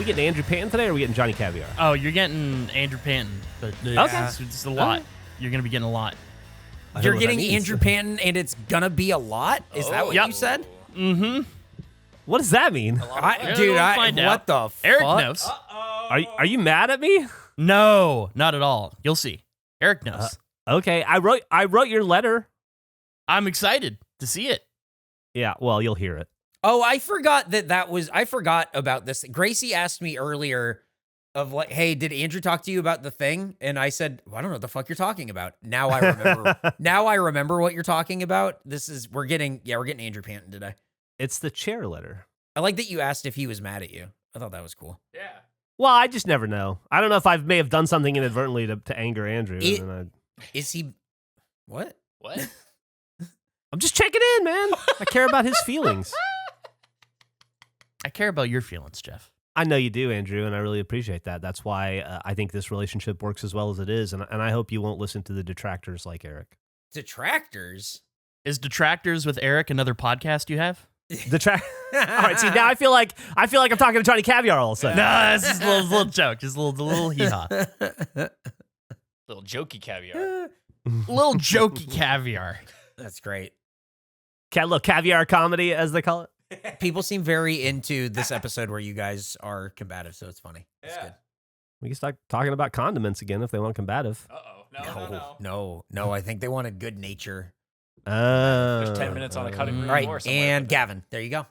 we getting Andrew Panton today, or are we getting Johnny Caviar? Oh, you're getting Andrew Panton, but it's a lot. You're going to be getting a lot. You're getting Andrew Panton, and it's gonna be a lot? Is that what you said? Mm-hmm. What does that mean? What the fuck? Eric knows. Are you mad at me? No, not at all. You'll see. Eric knows. Okay, I wrote your letter. I'm excited to see it. Yeah, well, you'll hear it. Oh, I forgot I forgot about this. Gracie asked me earlier of like, hey, did Andrew talk to you about the thing? And I said, well, I don't know what the fuck you're talking about. Now I remember. Now I remember what you're talking about. We're getting Andrew Panton today. It's the chair letter. I like that you asked if he was mad at you. I thought that was cool. Yeah. Well, I just never know. I don't know if I may have done something inadvertently to anger Andrew. Is he? What? What? I'm just checking in, man. I care about his feelings. I care about your feelings, Geoff. I know you do, Andrew, and I really appreciate that. That's why I think this relationship works as well as it is, and I hope you won't listen to the detractors like Eric. Detractors? Is Detractors with Eric another podcast you have? All right, see, now I feel like I'm talking to Johnny Caviar all of a sudden. No, this is a little joke. Just a little hee-haw. Little jokey caviar. Little jokey caviar. That's great. Little caviar comedy, as they call it. People seem very into this episode where you guys are combative, so it's funny. It's good. We can start talking about condiments again if they want combative. No. I think they want a good nature. There's 10 minutes on the cutting room floor. Right, and Gavin, there you go.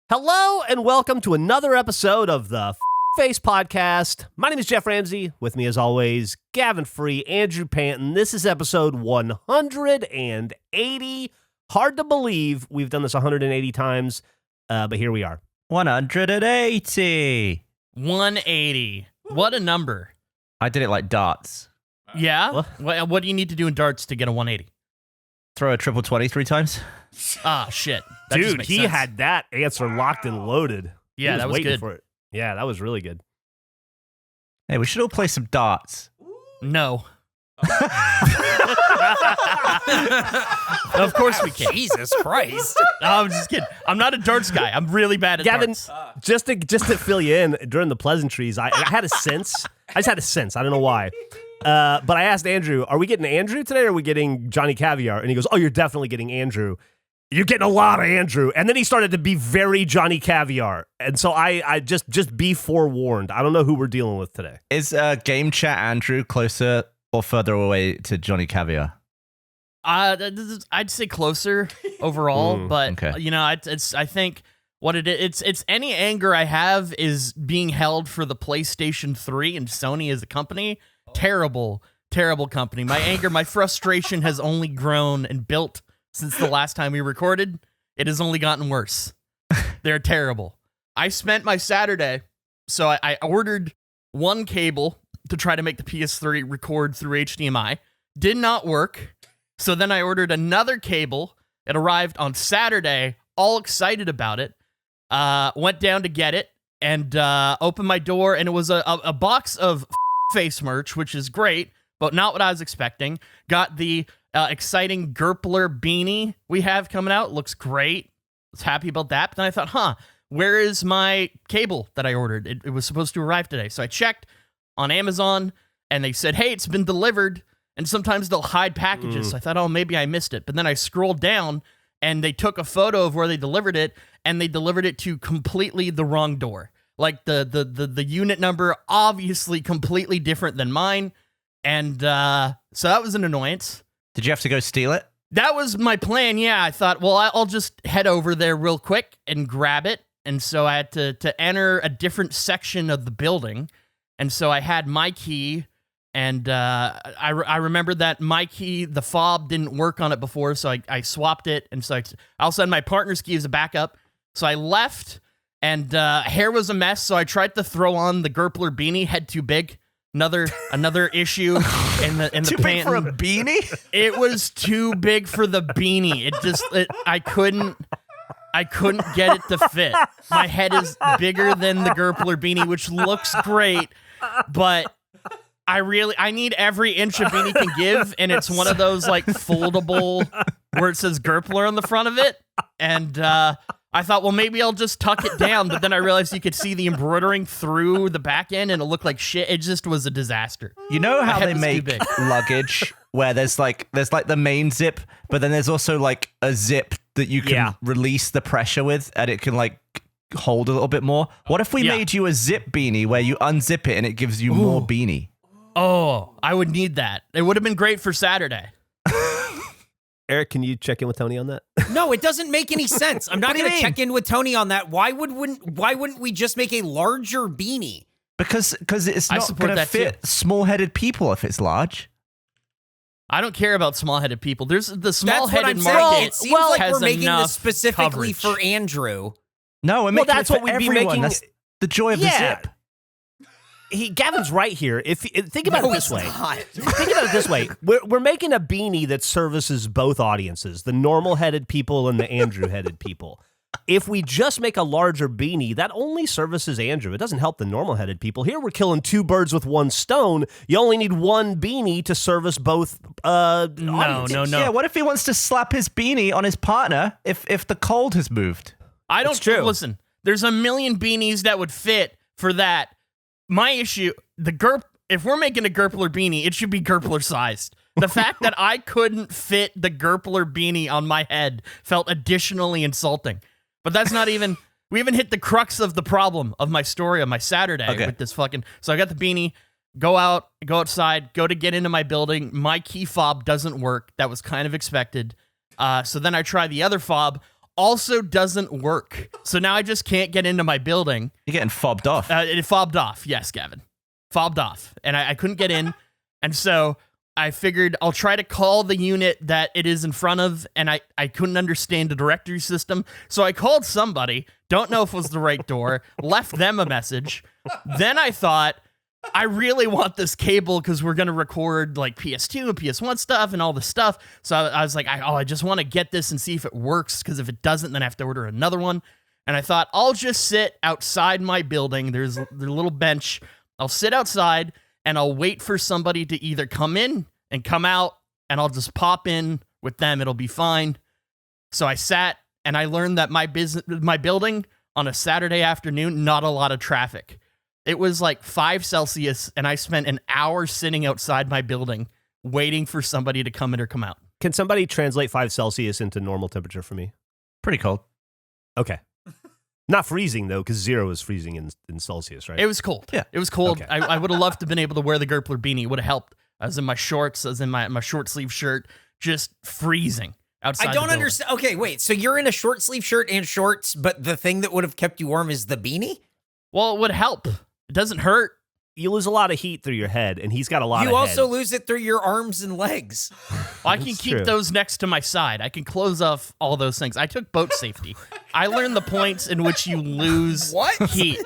Hello, and welcome to another episode of the Face Podcast. My name is Geoff Ramsey. With me, as always, Gavin Free, Andrew Panton. This is episode 180. Hard to believe we've done this 180 times, but here we are. 180. 180. What a number. I did it like darts. Yeah? What do you need to do in darts to get a 180? Throw a triple 20 3 times. Ah, shit. That just Dude, makes he sense. had that answer locked and loaded. Yeah, that was waiting good. for it. Yeah, that was really good. Hey, we should all play some darts. No. Of course we can. Jesus Christ. No, I'm just kidding. I'm not a darts guy. I'm really bad at Gavin, darts. just to fill you in, during the pleasantries, I had a sense. I just had a sense. I don't know why. But I asked Andrew, are we getting Andrew today or are we getting Johnny Caviar? And he goes, oh, you're definitely getting Andrew. You're getting a lot of Andrew. And then he started to be very Johnny Caviar. And so I just be forewarned. I don't know who we're dealing with today. Is Game Chat Andrew closer or further away to Johnny Caviar? I'd say closer overall, but okay. you know, I think what it's any anger I have is being held for the PlayStation 3 and Sony as a company. Terrible company. My anger, my frustration has only grown and built since the last time we recorded. It has only gotten worse. They're terrible. I spent my Saturday, so I ordered one cable to try to make the PS3 record through HDMI. Did not work. So then I ordered another cable. It arrived on Saturday, all excited about it. Went down to get it and opened my door, and it was a box of face merch, which is great, but not what I was expecting. Got the exciting Gerpler beanie we have coming out. Looks great. Was happy about that. But then I thought, where is my cable that I ordered? It was supposed to arrive today. So I checked on Amazon, and they said, hey, it's been delivered. And sometimes they'll hide packages. So I thought, maybe I missed it. But then I scrolled down, and they took a photo of where they delivered it, and they delivered it to completely the wrong door. Like the unit number, obviously completely different than mine. And so that was an annoyance. Did you have to go steal it? That was my plan, yeah. I thought, well, I'll just head over there real quick and grab it. And so I had to enter a different section of the building. And so I had my key, and I remembered that my key, the fob, didn't work on it before, so I swapped it. And so I also had my partner's key as a backup. So I left, and hair was a mess, so I tried to throw on the Gerpler beanie, head too big. Another issue in the Too big for a beanie? It was too big for the beanie. I couldn't get it to fit. My head is bigger than the Gerpler beanie, which looks great, but I need every inch a beanie can give, and it's one of those like foldable where it says Gerpler on the front of it. And I I thought, well, maybe I'll just tuck it down, but then I realized you could see the embroidering through the back end, and it looked like shit. It just was a disaster. You know how head they was too make big. luggage where there's like the main zip, but then there's also like a zip that you can release the pressure with, and it can like hold a little bit more. What if we made you a zip beanie where you unzip it and it gives you more beanie? Oh, I would need that. It would have been great for Saturday. Eric, can you check in with Tony on that? No, it doesn't make any sense. I'm not going to check in with Tony on that. Why wouldn't we just make a larger beanie? Because it's I not support going to that too. fit small-headed people if it's large. I don't care about small-headed people. There's the That's what small-headed I'm saying. market. It seems like has we're making this enough specifically coverage. for Andrew. No, we're making that's it for what we'd be everyone. making- That's the joy of the zip. Gavin's right here. Think about it this way. Not. Think about it this way. We're making a beanie that services both audiences, the normal-headed people and the Andrew-headed people. If we just make a larger beanie, that only services Andrew. It doesn't help the normal-headed people. Here we're killing two birds with one stone. You only need one beanie to service both audiences. No. Yeah, what if he wants to slap his beanie on his partner if the cold has moved? I don't It's true. Listen, there's a million beanies that would fit for that. My issue, if we're making a Gerpler beanie, it should be Gerpler sized. The fact that I couldn't fit the Gerpler beanie on my head felt additionally insulting. But that's not even, we haven't hit the crux of the problem of my story on my Saturday with this fucking, so I got the beanie, go outside, go to get into my building. My key fob doesn't work. That was kind of expected. So then I try the other fob, also doesn't work. So now I just can't get into my building. You're getting fobbed off. It fobbed off. Yes, Gavin. Fobbed off. And I couldn't get in. And so I figured I'll try to call the unit that it is in front of, and I couldn't understand the directory system. So I called somebody, don't know if it was the right door, left them a message. Then I thought, I really want this cable because we're going to record like PS2 and PS1 stuff and all this stuff. So I was like, I just want to get this and see if it works, because if it doesn't, then I have to order another one. And I thought, I'll just sit outside my building. There's a little bench. I'll sit outside and I'll wait for somebody to either come in and come out, and I'll just pop in with them. It'll be fine. So I sat, and I learned that my building on a Saturday afternoon, not a lot of traffic. It was like 5 Celsius, and I spent an hour sitting outside my building waiting for somebody to come in or come out. Can somebody translate 5 Celsius into normal temperature for me? Pretty cold. Okay. Not freezing, though, because 0 is freezing in Celsius, right? It was cold. Yeah. It was cold. Okay. I would have loved to have been able to wear the Gerpler beanie. It would have helped. I was in my shorts. I was in my short sleeve shirt, just freezing outside. I don't understand. Okay, wait. So you're in a short sleeve shirt and shorts, but the thing that would have kept you warm is the beanie? Well, it would help. It doesn't hurt. You lose a lot of heat through your head, and he's got a lot of You also head. lose it through your arms and legs. I can That's keep true. those next to my side. I can close off all those things. I took boat safety. I learned the points in which you lose heat.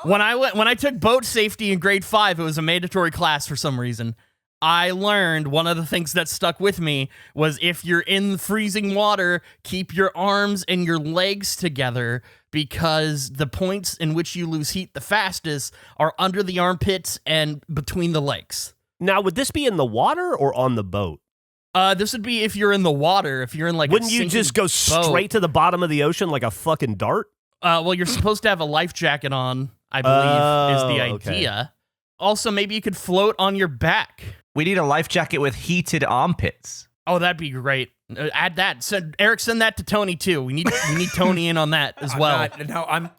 When I took boat safety in grade 5, it was a mandatory class for some reason. I learned one of the things that stuck with me was if you're in freezing water, keep your arms and your legs together, because the points in which you lose heat the fastest are under the armpits and between the legs. Now, would this be in the water or on the boat? This would be if you're in the water, if you're in like Wouldn't a you sinking just go boat. straight to the bottom of the ocean like a fucking dart? Well, you're supposed to have a life jacket on, I believe, is the Oh, okay. idea. Also, maybe you could float on your back. We need a life jacket with heated armpits. Oh, that'd be great. Add that. Eric, send that to Tony too. We need Tony in on that as well.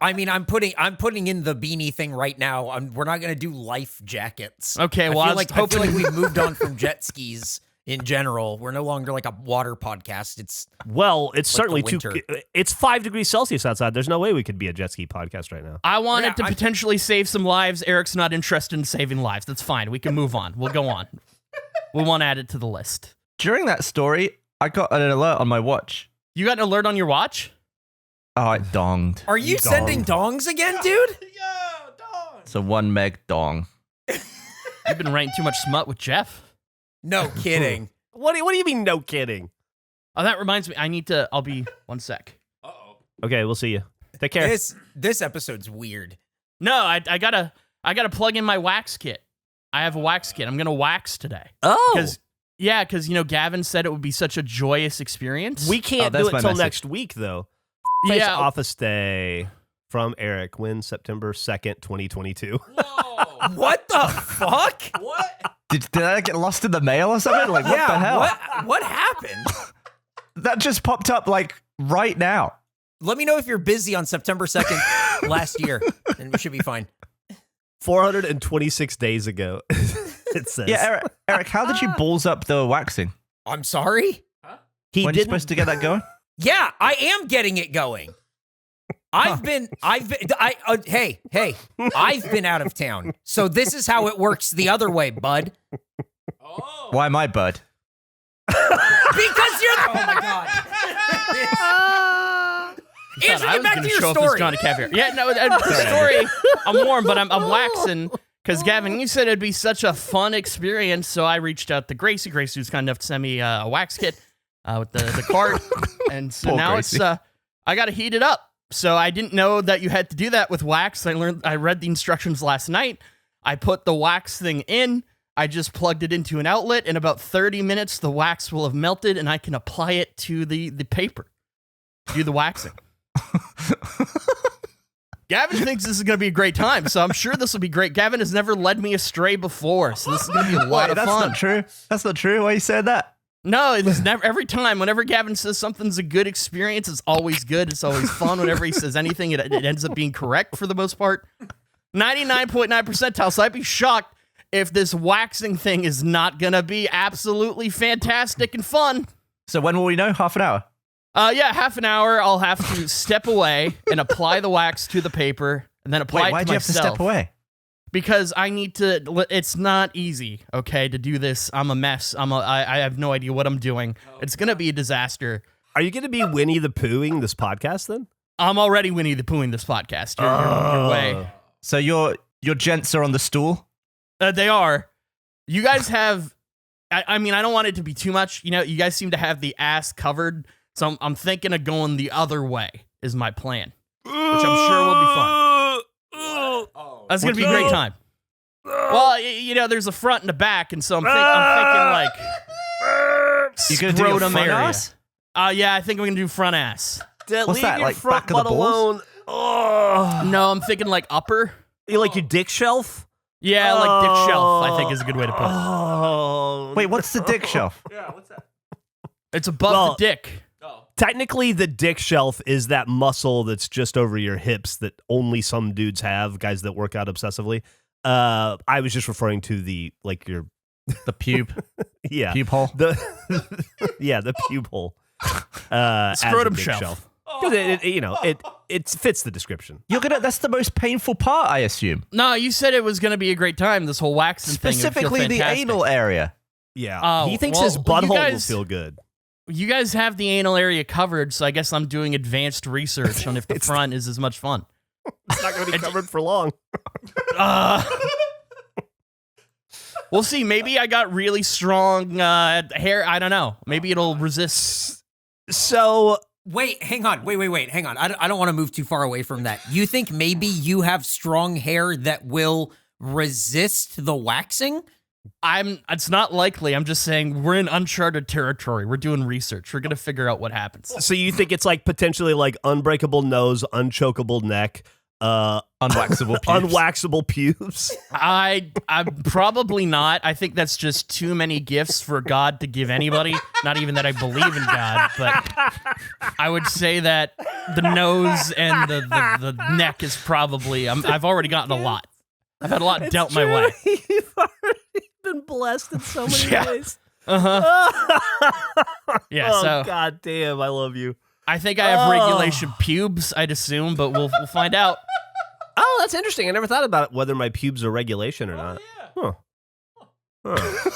I'm putting in the beanie thing right now. We're not going to do life jackets. Okay, well, I feel like we've moved on from jet skis in general. We're no longer like a water podcast. It's certainly the winter. It's 5 degrees Celsius outside. There's no way we could be a jet ski podcast right now. I wanted to potentially save some lives. Eric's not interested in saving lives. That's fine. We can move on. We'll go on. We won't add it to the list. During that story, I got an alert on my watch. You got an alert on your watch? Oh, it donged. Are you sending dongs again, dude? It's a 1 meg dong. You've been writing too much smut with Geoff. No kidding. What do you mean, no kidding? Oh, that reminds me. I'll be 1 sec. Okay, we'll see you. Take care. This episode's weird. No, I gotta plug in my wax kit. I have a wax kit. I'm gonna wax today. Oh, Because Gavin said it would be such a joyous experience. we can't that's do it my till message. next week, though. KFace office day from Eric. When September 2nd, 2022. Whoa. What the fuck? What? Did I get lost in the mail or something? Like, what the hell? What happened? That just popped up like right now. Let me know if you're busy on September 2nd last year, and we should be fine. 426 days ago, it says. Yeah, Eric, how did you balls up the waxing? I'm sorry? He When are you supposed to get that going? Yeah, I am getting it going. I've been out of town. So this is how it works the other way, bud. Oh. Why my bud? Because you're the, oh my god. Andrew, I get was back going to to your show up as story. Johnny Caviar. Yeah, no, the story, I'm warm, but I'm waxing. Because, Gavin, you said it'd be such a fun experience, so I reached out to Gracie. Gracie was kind enough to send me a wax kit with the card. And so Poor now Gracie. it's, I got to heat it up. So I didn't know that you had to do that with wax. I read the instructions last night. I put the wax thing in. I just plugged it into an outlet. In about 30 minutes, the wax will have melted, and I can apply it to the paper. Do the waxing. Gavin thinks this is going to be a great time, so I'm sure this will be great. Gavin has never led me astray before, so this is going to be a lot of that's fun. not true. That's not true. Why you said that? No, it's never. Every time, whenever Gavin says something's a good experience, it's always good. It's always fun. Whenever he says anything, it ends up being correct for the most part. 99.9 percentile. So I'd be shocked if this waxing thing is not going to be absolutely fantastic and fun. So when will we know? Half an hour? Yeah, half an hour. I'll have to step away and apply the wax to the paper, and then apply Wait, it why'd to you have to myself. step away? Because I need to. It's not easy, okay, to do this. I'm a mess. I have no idea what I'm doing. It's gonna be a disaster. Are you going to be Winnie the Poohing this podcast then? I'm already Winnie the Poohing this podcast. You're way. So your gents are on the stool? They are. You guys have. I mean, I don't want it to be too much. You know, you guys seem to have the ass covered. So I'm thinking of going the other way is my plan, which I'm sure will be fun. Oh. That's going to be a great time. Well, you know, there's a front and a back, and so I'm thinking like You gonna do your scrotum front area. ass? Yeah, I think I'm going to do front ass. What's that, Your like front back of the butt balls? alone. Oh. No, I'm thinking like upper. You like your dick shelf? Yeah, like dick shelf, I think is a good way to put it. Oh. Wait, what's the dick shelf? Yeah, what's that? It's above Well- the dick. Oh. Technically, the dick shelf is that muscle that's just over your hips that only some dudes have, guys that work out obsessively. I was just referring to the, like, your, The pube? yeah. Pube hole? The yeah, the pube hole. As a Scrotum dick shelf. 'Cause it fits the description. That's the most painful part, I assume. No, you said it was going to be a great time, this whole waxing thing. It would feel Specifically the fantastic. anal area. Yeah. Oh, He thinks well, his you butthole will guys- feel good. You guys have the anal area covered, so I guess I'm doing advanced research on if the front is as much fun. It's not going to be covered for long. We'll see. Maybe I got really strong hair. I don't know. Maybe it'll resist. So Wait, hang on. Wait. Hang on. I don't want to move too far away from that. You think maybe you have strong hair that will resist the waxing? It's not likely. I'm just saying we're in uncharted territory. We're doing research. We're gonna figure out what happens. So you think it's like potentially like unbreakable nose, unchokable neck, Unwaxable pubes. unwaxable pubes? I'm probably not. I think that's just too many gifts for God to give anybody. Not even that I believe in God, but I would say that the nose and the neck is probably. I've already gotten a lot. I've had a lot dealt my way. You've already been blessed in so many Yeah. ways. Yeah. Oh, So God damn, I love you. I think I have regulation pubes. I'd assume, but we'll find out. Oh, that's interesting. I never thought about whether my pubes are regulation or not. Yeah. Huh.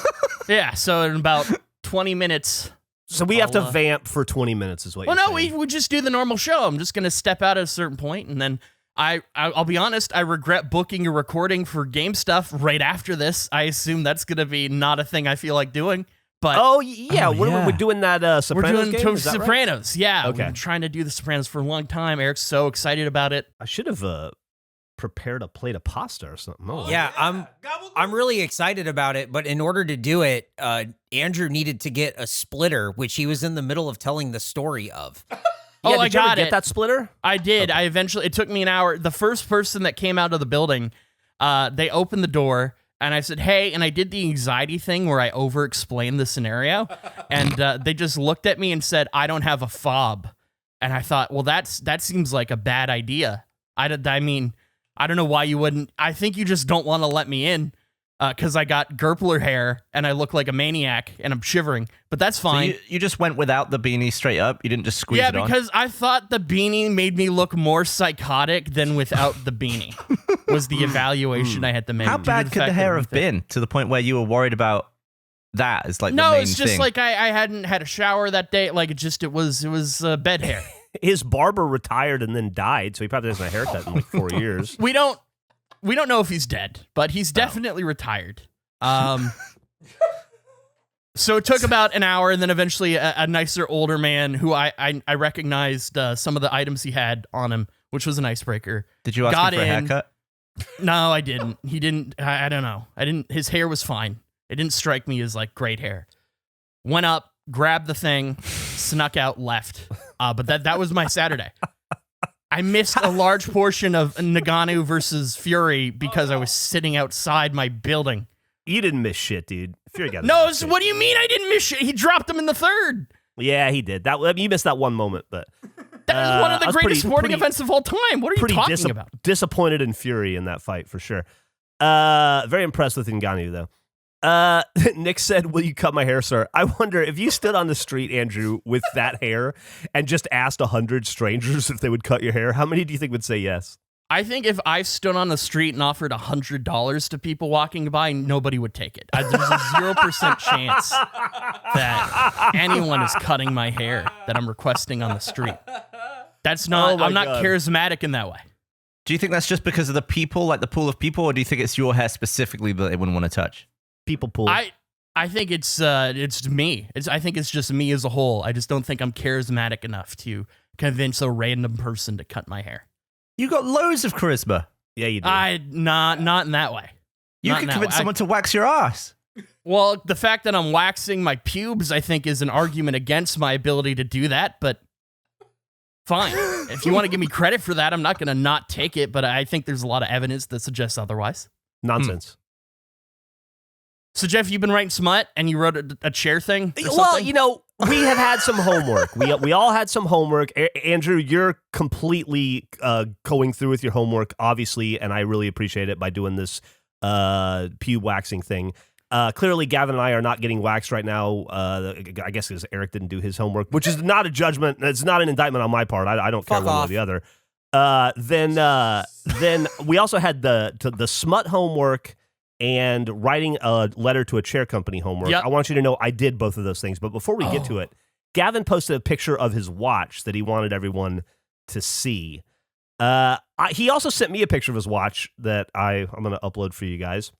Yeah. So in about 20 minutes. So we have to I'll, vamp for 20 minutes is what Well, you're no, saying. we just do the normal show. I'm just gonna step out at a certain point, and then I'll be honest. I regret booking a recording for game stuff right after this. I assume that's gonna be not a thing I feel like doing. But Oh, yeah. Oh, We're yeah. doing that we're Sopranos doing game? Is that right? Sopranos. Yeah, we've Okay. been trying to do the Sopranos for a long time. Eric's so excited about it. I should have prepared a plate of pasta or something. Oh. Yeah, I'm really excited about it, but in order to do it, Andrew needed to get a splitter, which he was in the middle of telling the story of. Oh, Yeah, I did you ever got get it. that splitter? I did. It took me an hour. The first person that came out of the building, they opened the door and I said, hey, and I did the anxiety thing where I over-explained the scenario. And they just looked at me and said, I don't have a fob. And I thought, well, that seems like a bad idea. I mean, I don't know why you wouldn't. I think you just don't want to let me in because I got Gerpler hair and I look like a maniac and I'm shivering. But that's fine. So you just went without the beanie straight up? You didn't just squeeze it on? Yeah, because I thought the beanie made me look more psychotic than without the beanie, was the evaluation I had to make. How bad could the hair have been to the point where you were worried about that as like the main thing? No, it's just like I hadn't had a shower that day. Like it was bed hair. His barber retired and then died, so he probably hasn't had a haircut in like 4 years. We don't know if he's dead, but he's definitely retired. So it took about an hour, and then eventually a nicer older man who I recognized some of the items he had on him, which was an icebreaker. Did you ask him for a haircut? No, I didn't. He didn't. I don't know. I didn't. His hair was fine. It didn't strike me as like great hair. Went up, grabbed the thing, snuck out, left. But that was my Saturday. I missed a large portion of Ngannou versus Fury because I was sitting outside my building. You didn't miss shit, dude. Fury got No, what do you mean I didn't miss shit? He dropped him in the third. Yeah, he did. You missed that one moment, but That was one of the greatest sporting events of all time. What are you talking about? Disappointed in Fury in that fight for sure. Very impressed with Ngannou though. Nick said, "Will you cut my hair, sir?" I wonder if you stood on the street, Andrew, with that hair and just asked 100 strangers if they would cut your hair. How many do you think would say yes? I think if I stood on the street and offered $100 to people walking by, nobody would take it. There's a 0% chance that anyone is cutting my hair that I'm requesting on the street. That's not. I'm not charismatic in that way. Do you think that's just because of the people, like the pool of people, or do you think it's your hair specifically that they wouldn't want to touch? People pool. I think it's me. I think it's just me as a whole. I just don't think I'm charismatic enough to convince a random person to cut my hair. You got loads of charisma. Yeah, you do. Not in that way. You can convince someone to wax your ass. Well, the fact that I'm waxing my pubes, I think, is an argument against my ability to do that, but fine. If you want to give me credit for that, I'm not going to not take it, but I think there's a lot of evidence that suggests otherwise. Nonsense. So, Geoff, you've been writing Smut, and you wrote a chair thing or Well, something? you know, we have had some homework. We all had some homework. Andrew, you're completely going through with your homework, obviously, and I really appreciate it by doing this pube waxing thing. Clearly, Gavin and I are not getting waxed right now. I guess because Eric didn't do his homework, which is not a judgment. It's not an indictment on my part. I don't care one way or the other. Then we also had the Smut homework and writing a letter to a chair company homework. Yep. I want you to know I did both of those things. But before we get to it, Gavin posted a picture of his watch that he wanted everyone to see. He also sent me a picture of his watch that I'm going to upload for you guys.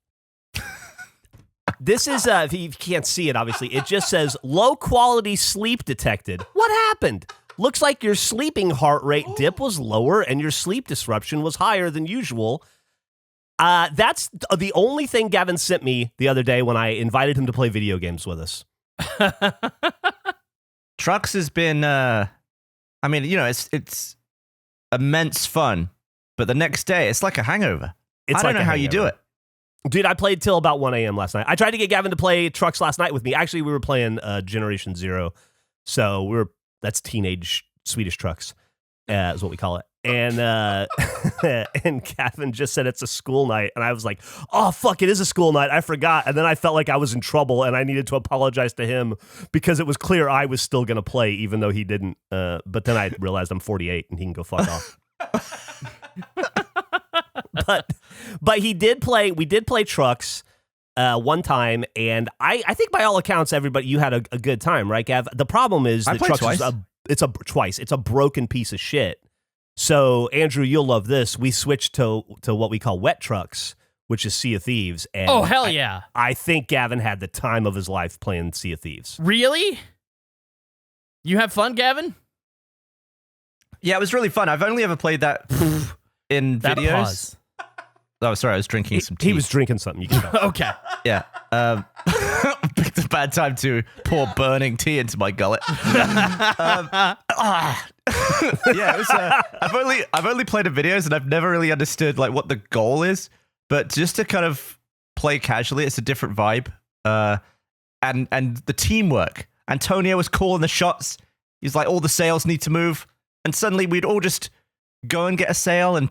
This is, if you can't see it, obviously, it just says low quality sleep detected. What happened? Looks like your sleeping heart rate dip was lower and your sleep disruption was higher than usual. That's the only thing Gavin sent me the other day when I invited him to play video games with us. Trucks has been, I mean, you know, it's immense fun, but the next day it's like a hangover. I don't know how you do it. Dude, I played till about 1 a.m. last night. I tried to get Gavin to play Trucks last night with me. Actually, we were playing Generation Zero. So that's teenage Swedish Trucks, is what we call it. And and Gavin just said it's a school night. And I was like, oh, fuck, it is a school night. I forgot. And then I felt like I was in trouble and I needed to apologize to him because it was clear I was still going to play even though he didn't. But then I realized I'm 48 and he can go fuck off. But we did play Trucks one time, and I think by all accounts, you had a good time, right, Gav? The problem is that Trucks twice. It's a broken piece of shit. So Andrew, you'll love this. We switched to what we call wet trucks, which is Sea of Thieves. And oh, hell yeah. I think Gavin had the time of his life playing Sea of Thieves. Really? You have fun, Gavin? Yeah, it was really fun. I've only ever played that in videos. Pause. Oh, sorry, I was drinking some tea. He was drinking something. You can tell. Okay. Yeah. Picked a bad time to pour burning tea into my gullet. Yeah, it was, I've only played the videos and I've never really understood like what the goal is, but just to kind of play casually, it's a different vibe. And the teamwork. Antonio was calling the shots. He's like, all the sails need to move, and suddenly we'd all just go and get a sail, and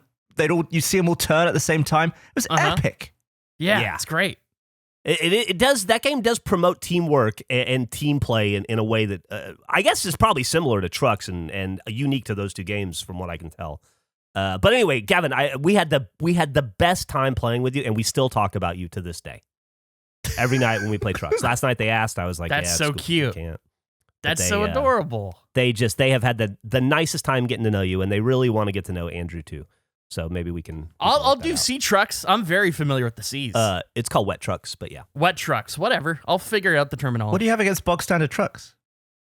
you see them all turn at the same time. It was epic. Yeah, it's great. It does. That game does promote teamwork and team play in a way that I guess is probably similar to Trucks and unique to those two games, from what I can tell. But anyway, Gavin, we had the best time playing with you, and we still talk about you to this day. Every night when we play Trucks. Last night they asked, I was like, "That's so cute. That's so adorable." They have had the nicest time getting to know you, and they really want to get to know Andrew too. So maybe we can. I'll do sea trucks. I'm very familiar with the seas. It's called wet trucks, but yeah, wet trucks. Whatever. I'll figure out the terminology. What do you have against bog standard trucks?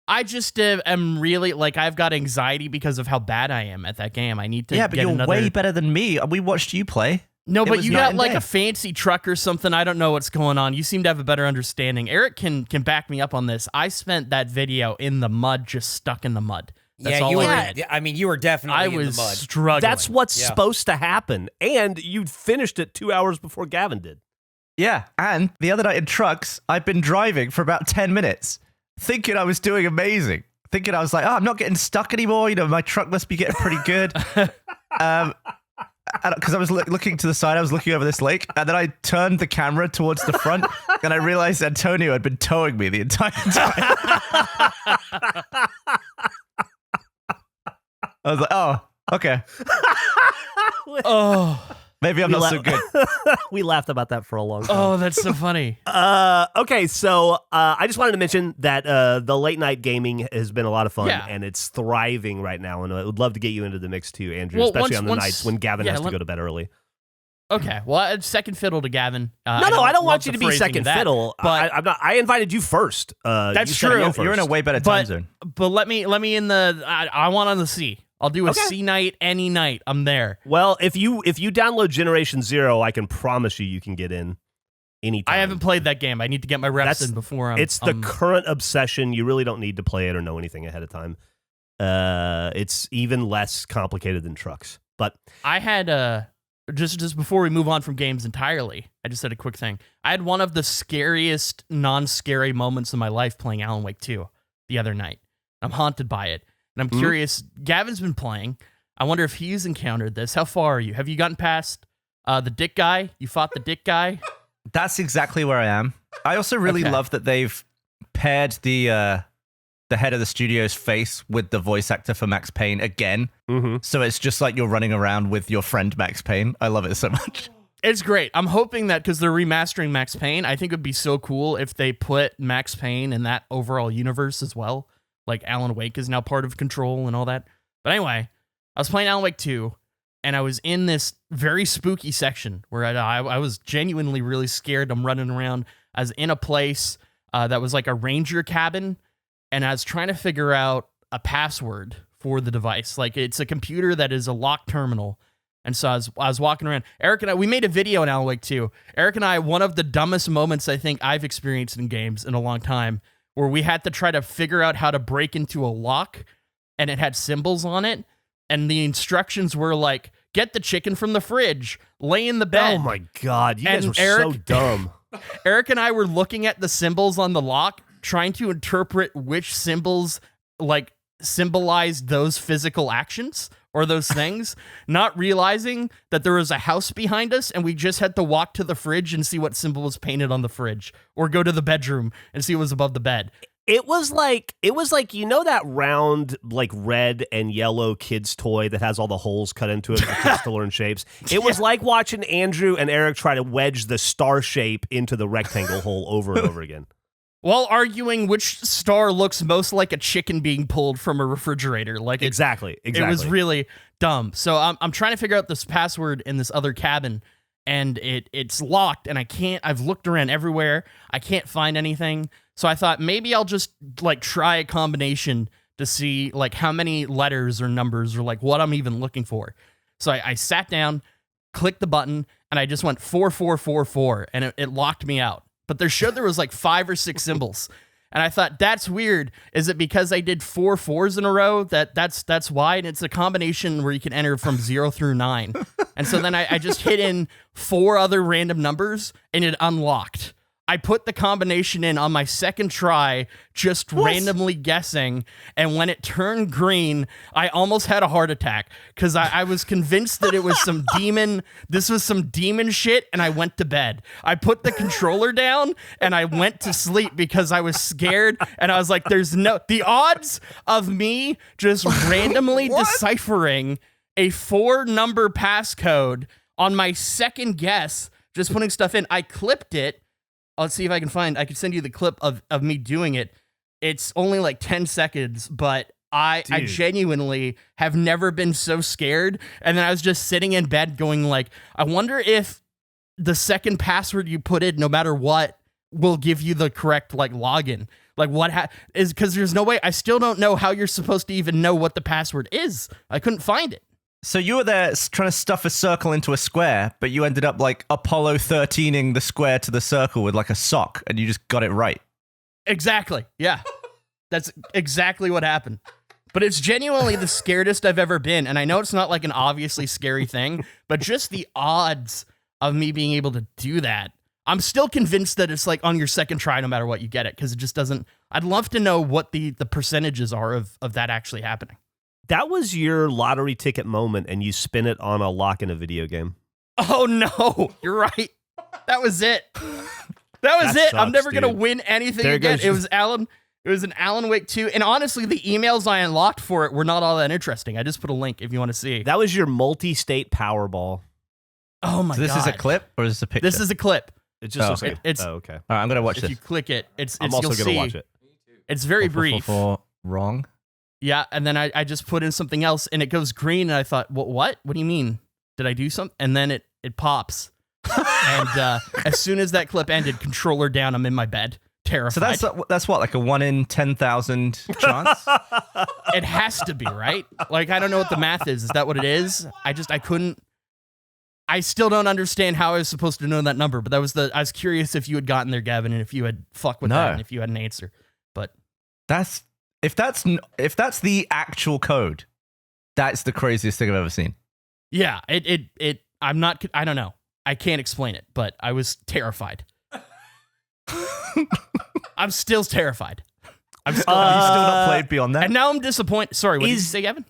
I just am really I've got anxiety because of how bad I am at that game. I need to. Yeah, but you're way better than me. We watched you play. No, but you got like a fancy truck or something. I don't know what's going on. You seem to have a better understanding. Eric can back me up on this. I spent that video in the mud, just stuck in the mud. That's all I did. I mean, you were definitely in the mud. Struggling. That's what's supposed to happen. And you finished it 2 hours before Gavin did. Yeah, and the other night in Trucks, I've been driving for about 10 minutes, thinking I was doing amazing. Thinking I was like, I'm not getting stuck anymore. You know, my truck must be getting pretty good. Because I was looking to the side, I was looking over this lake, and then I turned the camera towards the front, and I realized Antonio had been towing me the entire time. I was like, oh, okay. Maybe I'm not so good. We laughed about that for a long time. Oh, that's so funny. Okay, so I just wanted to mention that the late night gaming has been a lot of fun, and it's thriving right now. And I would love to get you into the mix too, Andrew, especially on the nights when Gavin has to go to bed early. Okay, well, second fiddle to Gavin. I don't want you to be second fiddle. But I'm not. I invited you first. That's true. You're in a way better time zone. But let me in the. I want on the sea. I'll do a sea night any night. I'm there. Well, if you download Generation Zero, I can promise you can get in anytime. I haven't played that game. I need to get my reps in before I'm... It's the current obsession. You really don't need to play it or know anything ahead of time. It's even less complicated than Trucks. But I had just before we move on from games entirely, I just said a quick thing. I had one of the scariest non-scary moments of my life playing Alan Wake 2 the other night. I'm haunted by it. And I'm curious, Gavin's been playing. I wonder if he's encountered this. How far are you? Have you gotten past the dick guy? You fought the dick guy? That's exactly where I am. I also really love that they've paired the head of the studio's face with the voice actor for Max Payne again. Mm-hmm. So it's just like you're running around with your friend Max Payne. I love it so much. It's great. I'm hoping that because they're remastering Max Payne, I think it would be so cool if they put Max Payne in that overall universe as well. Like Alan Wake is now part of Control and all that. But anyway, I was playing Alan Wake 2, and I was in this very spooky section where I was genuinely really scared. I'm running around. I was in a place that was like a ranger cabin, and I was trying to figure out a password for the device. Like it's a computer that is a locked terminal. And so I was walking around. Eric and I, we made a video on Alan Wake 2. Eric and I, one of the dumbest moments I think I've experienced in games in a long time, where we had to try to figure out how to break into a lock, and it had symbols on it, and the instructions were like, get the chicken from the fridge, lay in the bed. Oh my God, you guys were so dumb. Eric and I were looking at the symbols on the lock, trying to interpret which symbols like symbolized those physical actions or those things, not realizing that there was a house behind us and we just had to walk to the fridge and see what symbol was painted on the fridge, or go to the bedroom and see what was above the bed. It was like, you know, that round, like red and yellow kid's toy that has all the holes cut into it for kids to learn shapes. It was like watching Andrew and Eric try to wedge the star shape into the rectangle hole over and over again. While arguing which star looks most like a chicken being pulled from a refrigerator. Like Exactly. It was really dumb. So I'm trying to figure out this password in this other cabin, and it's locked, and I've looked around everywhere. I can't find anything. So I thought maybe I'll just like try a combination to see like how many letters or numbers or like what I'm even looking for. So I sat down, clicked the button, and I just went 4444, and it locked me out. But there was like 5 or 6 symbols. And I thought, that's weird. Is it because I did 4 4s in a row? That's why. And it's a combination where you can enter from 0 through 9. And so then I just hit in 4 other random numbers and it unlocked. I put the combination in on my second try, just randomly guessing. And when it turned green, I almost had a heart attack because I was convinced that it was some demon. This was some demon shit. And I went to bed. I put the controller down and I went to sleep because I was scared. And I was like, the odds of me just randomly deciphering a 4-number passcode on my second guess, just putting stuff in. I clipped it. Let's see if I can send you the clip of me doing it. It's only like 10 seconds, but I genuinely have never been so scared. And then I was just sitting in bed going like, I wonder if the second password you put in, no matter what, will give you the correct like login. Like is because there's no way. I still don't know how you're supposed to even know what the password is. I couldn't find it. So you were there trying to stuff a circle into a square, but you ended up like Apollo 13ing the square to the circle with like a sock, and you just got it right. Exactly. Yeah. That's exactly what happened. But it's genuinely the scaredest I've ever been. And I know it's not like an obviously scary thing, but just the odds of me being able to do that. I'm still convinced that it's like on your second try, no matter what, you get it. Because it just doesn't. I'd love to know what the percentages are of that actually happening. That was your lottery ticket moment, and you spin it on a lock in a video game. Oh, no. You're right. That was it. That was it. Sucks, I'm never going to dude. win anything There again. goes It was an Alan Wake 2. And honestly, the emails I unlocked for it were not all that interesting. I just put a link if you want to see. That was your multi-state Powerball. Oh, my So this God. is a clip or is this a picture? This is a clip. It just looks okay. like It's- okay. All right, I'm gonna watch If this. you click it, I'm also you'll gonna see. watch it. It's very brief. Wrong. Yeah, and then I just put in something else, and it goes green, and I thought, what? What do you mean? Did I do something? And then it pops. And as soon as that clip ended, controller down, I'm in my bed, terrified. So that's what, like a 1 in 10,000 chance? It has to be, right? Like, I don't know what the math is. Is that what it is? I couldn't. I still don't understand how I was supposed to know that number, but I was curious if you had gotten there, Gavin, and if you had fucked with that, and if you had an answer. But If that's the actual code, that's the craziest thing I've ever seen. yeah, I don't know. I can't explain it, but I was terrified. I'm still terrified. Have you still not played beyond that? And now I'm disappointed. Sorry, what did you say, Gavin?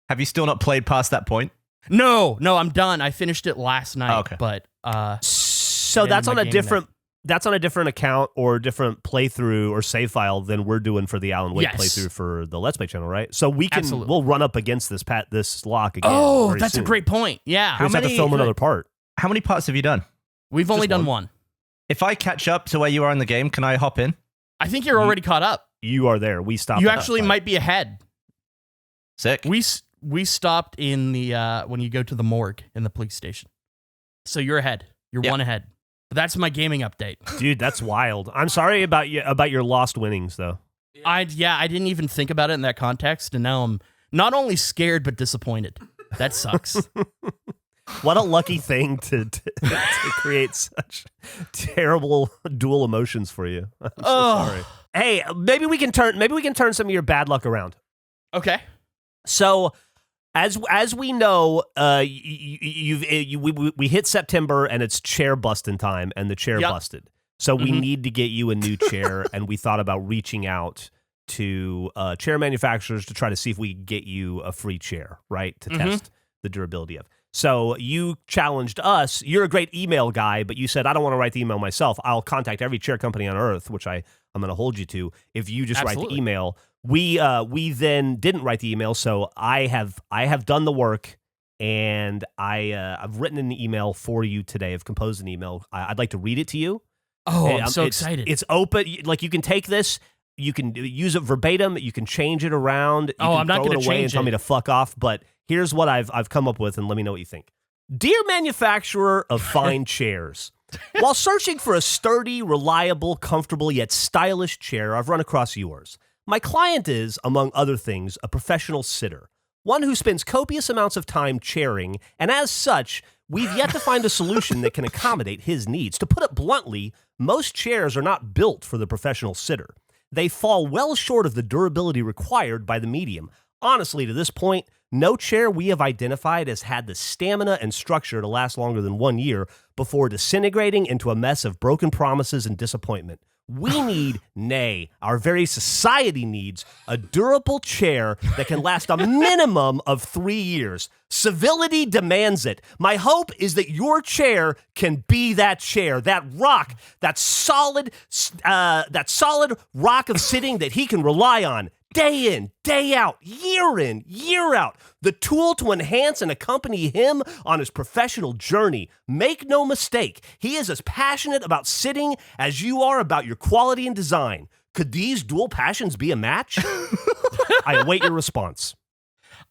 Have you still not played past that point? No, I'm done. I finished it last night. Oh, okay. But So I that's ended on my a game different. That's on a different account or a different playthrough or save file than we're doing for the Alan Wake Yes. playthrough for the Let's Play channel, right? So Absolutely. we'll run up against this lock again. Oh, very that's soon. a great point. Yeah. We just have to film another part. How many parts have you done? We've only Just done one. one. If I catch up to where you are in the game, can I hop in? I think you're already caught up. You are there. We stopped. You at that actually fight. might be ahead. Sick. We stopped in the when you go to the morgue in the police station. So you're ahead. You're one ahead. But that's my gaming update. Dude, that's wild. I'm sorry about your lost winnings though. I didn't even think about it in that context, and now I'm not only scared but disappointed. That sucks. What a lucky thing to create such terrible dual emotions for you. I'm so sorry. Hey, maybe we can turn some of your bad luck around. Okay. So, as we know, we hit September and it's chair busting time, and the chair busted. So we need to get you a new chair, and we thought about reaching out to chair manufacturers to try to see if we could get you a free chair, right, to test the durability of. So you challenged us. You're a great email guy, but you said, I don't want to write the email myself. I'll contact every chair company on earth, which I'm going to hold you to, if you just write the email. We then didn't write the email, so I have done the work, and I've written an email for you today. I've composed an email. I'd like to read it to you. Oh, I'm so excited. It's open. Like, you can take this, you can use it verbatim, you can change it around. You can I'm not throw going it to away change and tell it. me to fuck off. But here's what I've come up with, and let me know what you think. Dear manufacturer of fine chairs, while searching for a sturdy, reliable, comfortable, yet stylish chair, I've run across yours. My client is, among other things, a professional sitter, one who spends copious amounts of time chairing, and as such, we've yet to find a solution that can accommodate his needs. To put it bluntly, most chairs are not built for the professional sitter. they fall well short of the durability required by the medium. Honestly, to this point, no chair we have identified has had the stamina and structure to last longer than 1 year before disintegrating into a mess of broken promises and disappointment. We need, nay, our very society needs, a durable chair that can last a minimum of 3 years. Civility demands it. My hope is that your chair can be that chair, that rock, that solid rock of sitting that he can rely on. Day in, day out, year out, the tool to enhance and accompany him on his professional journey. Make no mistake, he is as passionate about sitting as you are about your quality and design. Could these dual passions be a match? I await your response.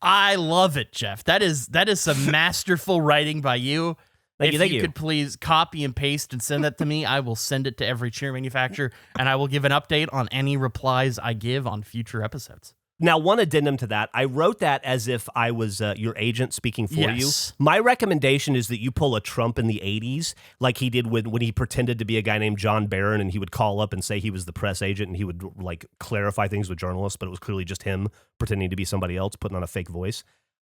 I love it, Geoff. That is some masterful writing by you. If you could please copy and paste and send that to me, I will send it to every chair manufacturer, and I will give an update on any replies I give on future episodes. Now, one addendum to that, I wrote that as if I was your agent speaking for you. My recommendation is that you pull a Trump in the 80s, like he did when he pretended to be a guy named John Barron, and he would call up and say he was the press agent, and he would like clarify things with journalists, but it was clearly just him pretending to be somebody else, putting on a fake voice.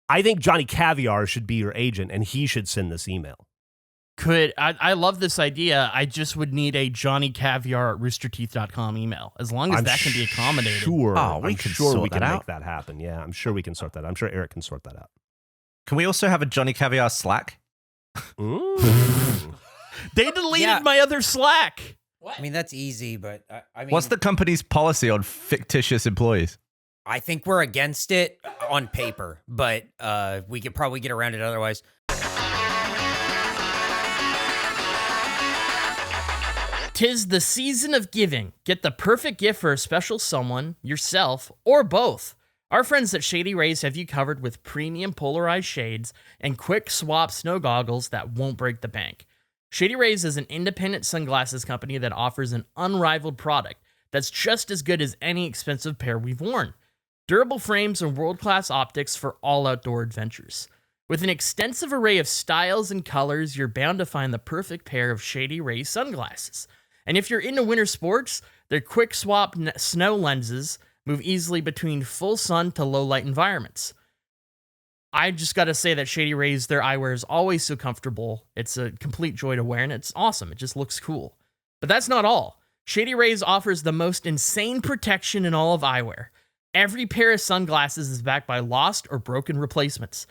I think Johnny Caviar should be your agent, and he should send this email. I love this idea. I just would need a johnnycaviar@roosterteeth.com email. As long as that can be accommodated. Sure. We can make that happen. Yeah, I'm sure we can sort that out. I'm sure Eric can sort that out. Can we also have a Johnny Caviar Slack? They deleted my other Slack. What? I mean, that's easy, but I mean, What's the company's policy on fictitious employees? I think we're against it on paper, but we could probably get around it otherwise. Tis the season of giving. Get the perfect gift for a special someone, yourself, or both. Our friends at Shady Rays have you covered with premium polarized shades and quick swap snow goggles that won't break the bank. Shady Rays is an independent sunglasses company that offers an unrivaled product that's just as good as any expensive pair we've worn. Durable frames and world-class optics for all outdoor adventures. With an extensive array of styles and colors, you're bound to find the perfect pair of Shady Rays sunglasses. And if you're into winter sports, their quick swap snow lenses move easily between full sun to low light environments. I just got to say that Shady Rays, their eyewear is always so comfortable. It's a complete joy to wear, and it's awesome. It just looks cool. But that's not all. Shady Rays offers the most insane protection in all of eyewear. Every pair of sunglasses is backed by lost or broken replacements.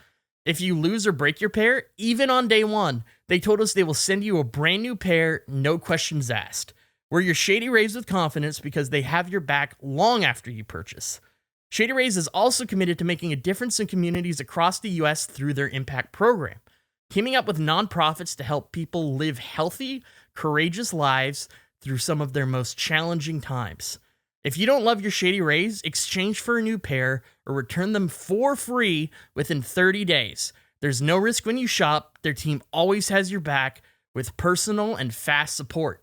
If you lose or break your pair, even on day one, they told us they will send you a brand new pair, no questions asked. Wear your Shady Rays with confidence because they have your back long after you purchase. Shady Rays is also committed to making a difference in communities across the U.S. through their impact program, teaming up with nonprofits to help people live healthy, courageous lives through some of their most challenging times. If you don't love your Shady Rays, exchange for a new pair or return them for free within 30 days. There's no risk when you shop. Their team always has your back with personal and fast support.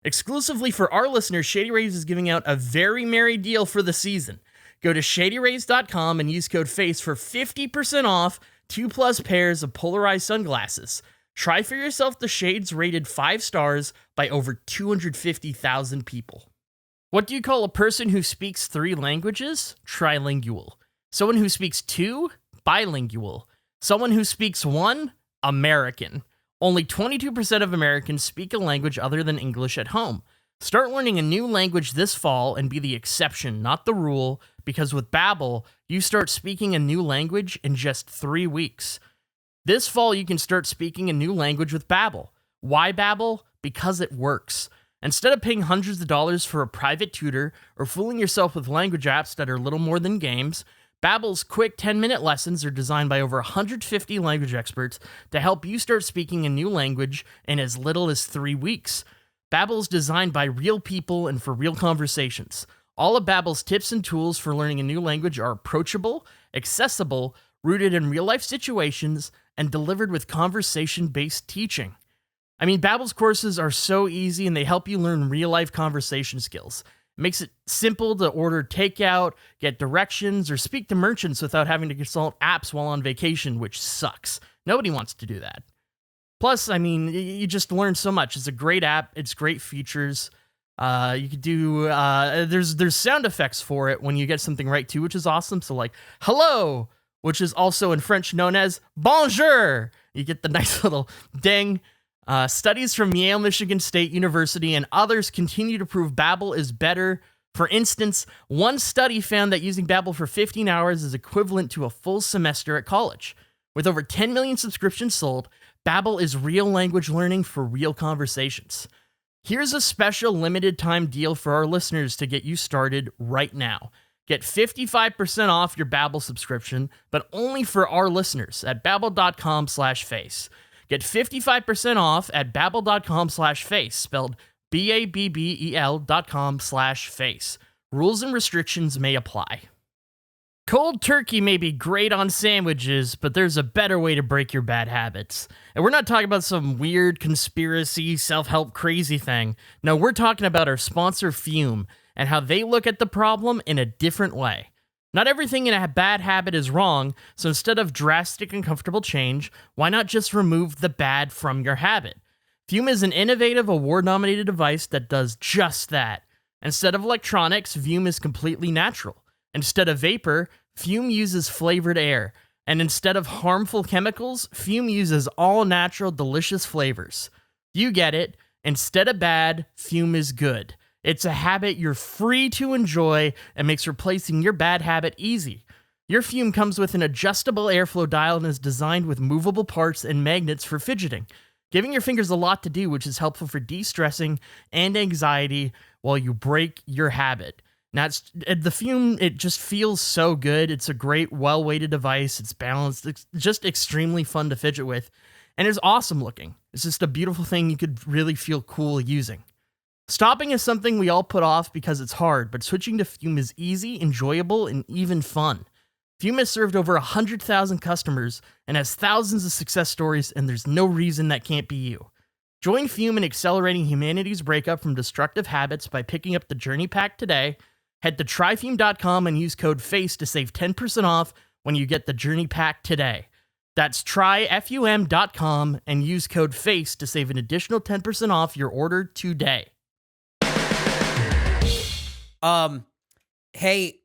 Exclusively for our listeners, Shady Rays is giving out a very merry deal for the season. Go to shadyrays.com and use code FACE for 50% off 2+ pairs of polarized sunglasses. Try for yourself the shades rated 5 stars by over 250,000 people. What do you call a person who speaks 3 languages? Trilingual. Someone who speaks 2? Bilingual. Someone who speaks 1? American. Only 22% of Americans speak a language other than English at home. Start learning a new language this fall and be the exception, not the rule, because with Babbel, you start speaking a new language in just 3 weeks. This fall, you can start speaking a new language with Babbel. Why Babbel? Because it works. Instead of paying hundreds of dollars for a private tutor or fooling yourself with language apps that are little more than games, Babbel's quick 10-minute lessons are designed by over 150 language experts to help you start speaking a new language in as little as 3 weeks. Babbel is designed by real people and for real conversations. All of Babbel's tips and tools for learning a new language are approachable, accessible, rooted in real-life situations, and delivered with conversation-based teaching. I mean, Babbel's courses are so easy and they help you learn real-life conversation skills. It makes it simple to order takeout, get directions, or speak to merchants without having to consult apps while on vacation, which sucks. Nobody wants to do that. Plus, I mean, you just learn so much. It's a great app. It's great features. You could do there's sound effects for it when you get something right too, which is awesome. So like hello, which is also in French known as bonjour. You get the nice little ding. Studies from Yale, Michigan State University, and others continue to prove Babbel is better. For instance, one study found that using Babbel for 15 hours is equivalent to a full semester at college. With over 10 million subscriptions sold, Babbel is real language learning for real conversations. Here's a special limited time deal for our listeners to get you started right now. Get 55% off your Babbel subscription, but only for our listeners at babbel.com/face. Get 55% off at babbel.com/face, spelled BABBEL.com/face. Rules and restrictions may apply. Cold turkey may be great on sandwiches, but there's a better way to break your bad habits. And we're not talking about some weird conspiracy, self-help crazy thing. No, we're talking about our sponsor Fume and how they look at the problem in a different way. Not everything in a bad habit is wrong, so instead of drastic and comfortable change, why not just remove the bad from your habit? Fume is an innovative, award-nominated device that does just that. Instead of electronics, Fume is completely natural. Instead of vapor, Fume uses flavored air. And instead of harmful chemicals, Fume uses all-natural, delicious flavors. You get it. Instead of bad, Fume is good. It's a habit you're free to enjoy and makes replacing your bad habit easy. Your Fume comes with an adjustable airflow dial and is designed with movable parts and magnets for fidgeting, giving your fingers a lot to do, which is helpful for de-stressing and anxiety while you break your habit. Now, the Fume, it just feels so good. It's a great, well-weighted device. It's balanced. It's just extremely fun to fidget with. And it's awesome looking. It's just a beautiful thing you could really feel cool using. Stopping is something we all put off because it's hard, but switching to Fume is easy, enjoyable, and even fun. Fume has served over 100,000 customers and has thousands of success stories, and there's no reason that can't be you. Join Fume in accelerating humanity's breakup from destructive habits by picking up the Journey Pack today. Head to tryfume.com and use code FACE to save 10% off when you get the Journey Pack today. That's tryfum.com and use code FACE to save an additional 10% off your order today. Hey,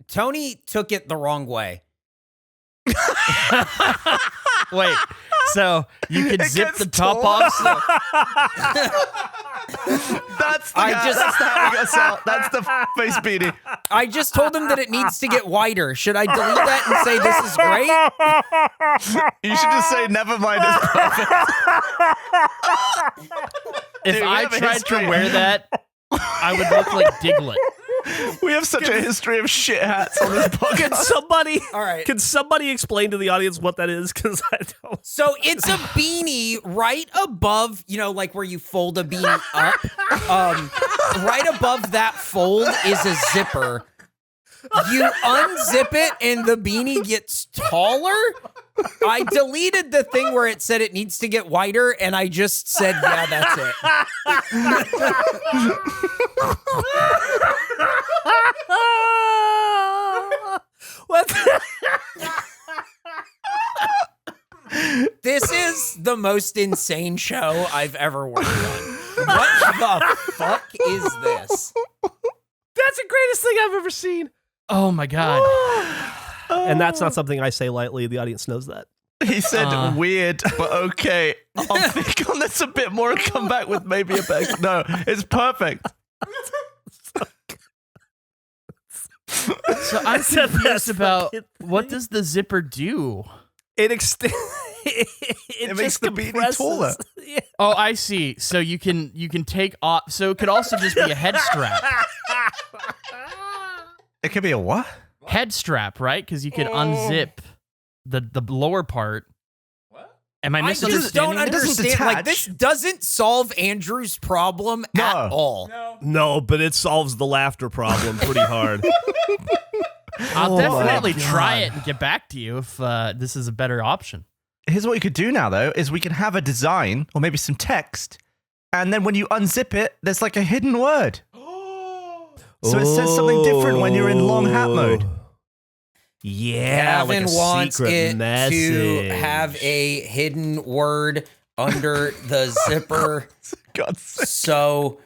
Tony took it the wrong way. Wait, so you could zip the top off? That's the how we got out. That's the face beanie. I just told him that it needs to get wider. Should I delete that and say this is great? You should just say never mind. It's perfect. If Dude, I tried to wear that, I would look like Diglett. We have such a history of shit hats on this podcast. Can somebody explain to the audience what that is? Because I don't. So it's a beanie right above, like where you fold a beanie up. Right above that fold is a zipper. You unzip it and the beanie gets taller. I deleted the thing where it said it needs to get wider, and I just said, yeah, that's it. What? This is the most insane show I've ever worked on. What the fuck is this? That's the greatest thing I've ever seen. Oh my god. And that's not something I say lightly. The audience knows that. He said weird, but okay. I'll think on this a bit more and come back with maybe a better. No, it's perfect. So I'm confused about what does the zipper do? It makes the beanie taller. Yeah. Oh, I see. So you can take off. So it could also just be a head strap. It could be a what? Head strap, right? Because you could unzip the lower part. What? Am I I just misunderstanding? don't It doesn't understand. Like, detach. this doesn't solve Andrew's problem at all. No. No, but it solves the laughter problem pretty hard. I'll definitely my try God. it and get back to you if this is a better option. Here's what you could do now, though, is we can have a design or maybe some text, and then when you unzip it, there's like a hidden word. So it says something different when you're in long hat mode. Yeah, Gavin like a wants secret it message. to have a hidden word under the zipper. God's sake. So,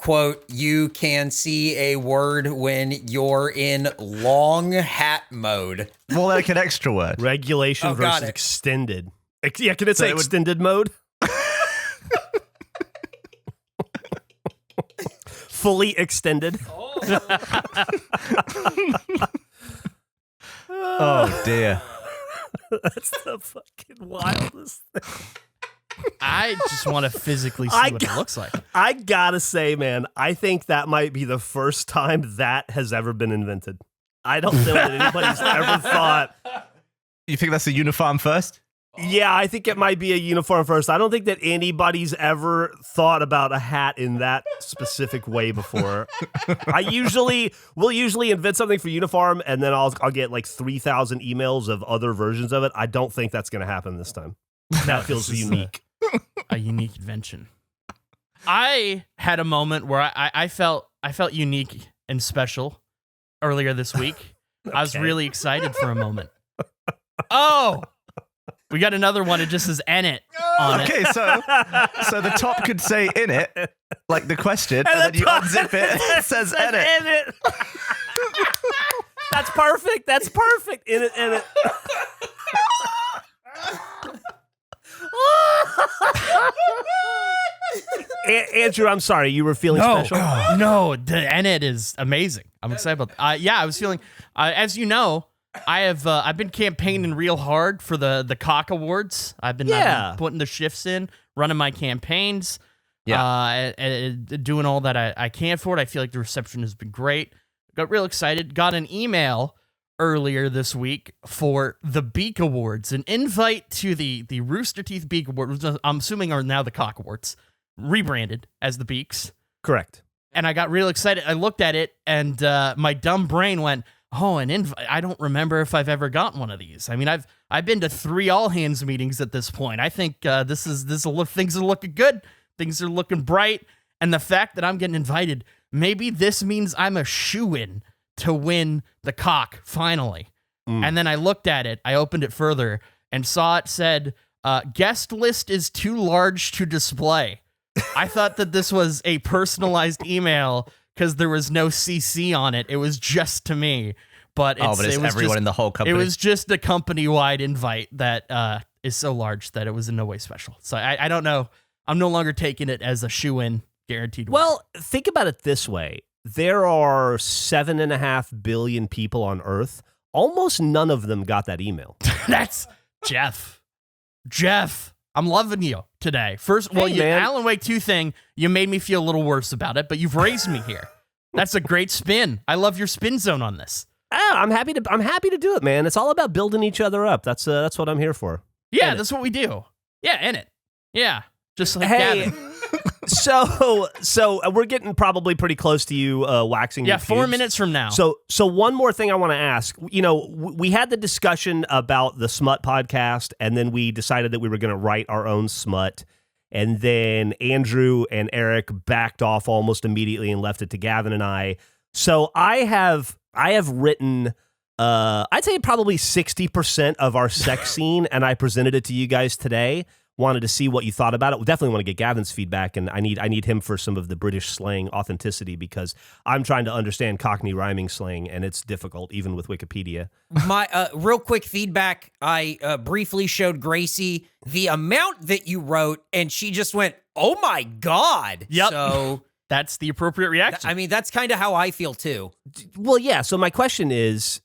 quote, you can see a word when you're in long hat mode. More like an extra word. Regulation got versus it. extended. Yeah, can it say it would- extended mode? Fully extended. Oh dear. That's the fucking wildest thing. I just want to physically see what it looks like. I gotta say, man, I think that might be the first time that has ever been invented. I don't know that anybody's ever thought. You think that's a uniform first? Yeah, I think it might be a uniform first. I don't think that anybody's ever thought about a hat in that specific way before. We'll usually invent something for uniform, and then I'll get like 3,000 emails of other versions of it. I don't think that's going to happen this time. That feels unique. A unique invention. I had a moment where I felt unique and special earlier this week. I was really excited for a moment. Oh, we got another one. It just says "in it" on it. Okay, so the top could say "in it," like the question, and then you unzip it, it says "in it." In it. That's perfect. That's perfect. In it. In it. Andrew, I'm sorry. You were feeling special? No, the Enid is amazing. I'm excited about I was feeling, as you know, I've been campaigning real hard for the Cock Awards. I've been putting the shifts in, running my campaigns, and doing all that I can for it. I feel like the reception has been great. Got real excited. Got an email earlier this week for the Beak Awards, an invite to the Rooster Teeth Beak Awards, which I'm assuming are now the Cock Awards, rebranded as the Beaks. Correct. And I got real excited. I looked at it, and my dumb brain went, "Oh, an invite! I don't remember if I've ever gotten one of these. I mean, I've been to 3 all hands meetings at this point. I think things are looking good. Things are looking bright, and the fact that I'm getting invited, maybe this means I'm a shoo-in to win the Cock finally." And then I looked at it. I opened it further and saw it said, "Guest list is too large to display." I thought that this was a personalized email because there was no CC on it. It was just to me. But But it's it was everyone just, in the whole company. It was just a company-wide invite that is so large that it was in no way special. So I don't know. I'm no longer taking it as a shoe-in guaranteed. Well, think about it this way. There are 7.5 billion people on Earth. Almost none of them got that email. That's Geoff. Geoff, I'm loving you today. First, well, Hey, man. Alan Wake 2 thing, you made me feel a little worse about it, but you've raised me here. That's a great spin. I love your spin zone on this. I'm happy to do it, man. It's all about building each other up. That's what I'm here for. Yeah, In that's what we do. Yeah, in it. Yeah, just like Hey, Gavin. so we're getting probably pretty close to you waxing. Yeah, your 4 pubes. minutes from now. So one more thing I want to ask. You know, we had the discussion about the Smut podcast, and then we decided that we were going to write our own Smut. And then Andrew and Eric backed off almost immediately and left it to Gavin and I. So I have written, I'd say probably 60% of our sex scene, and I presented it to you guys today. Wanted to see what you thought about it. We definitely want to get Gavin's feedback, and I need him for some of the British slang authenticity because I'm trying to understand Cockney rhyming slang, and it's difficult even with Wikipedia. My real quick feedback, I briefly showed Gracie the amount that you wrote, and she just went, "Oh my God." Yep. So That's the appropriate reaction. I mean, that's kind of how I feel too. Well, yeah. So my question is,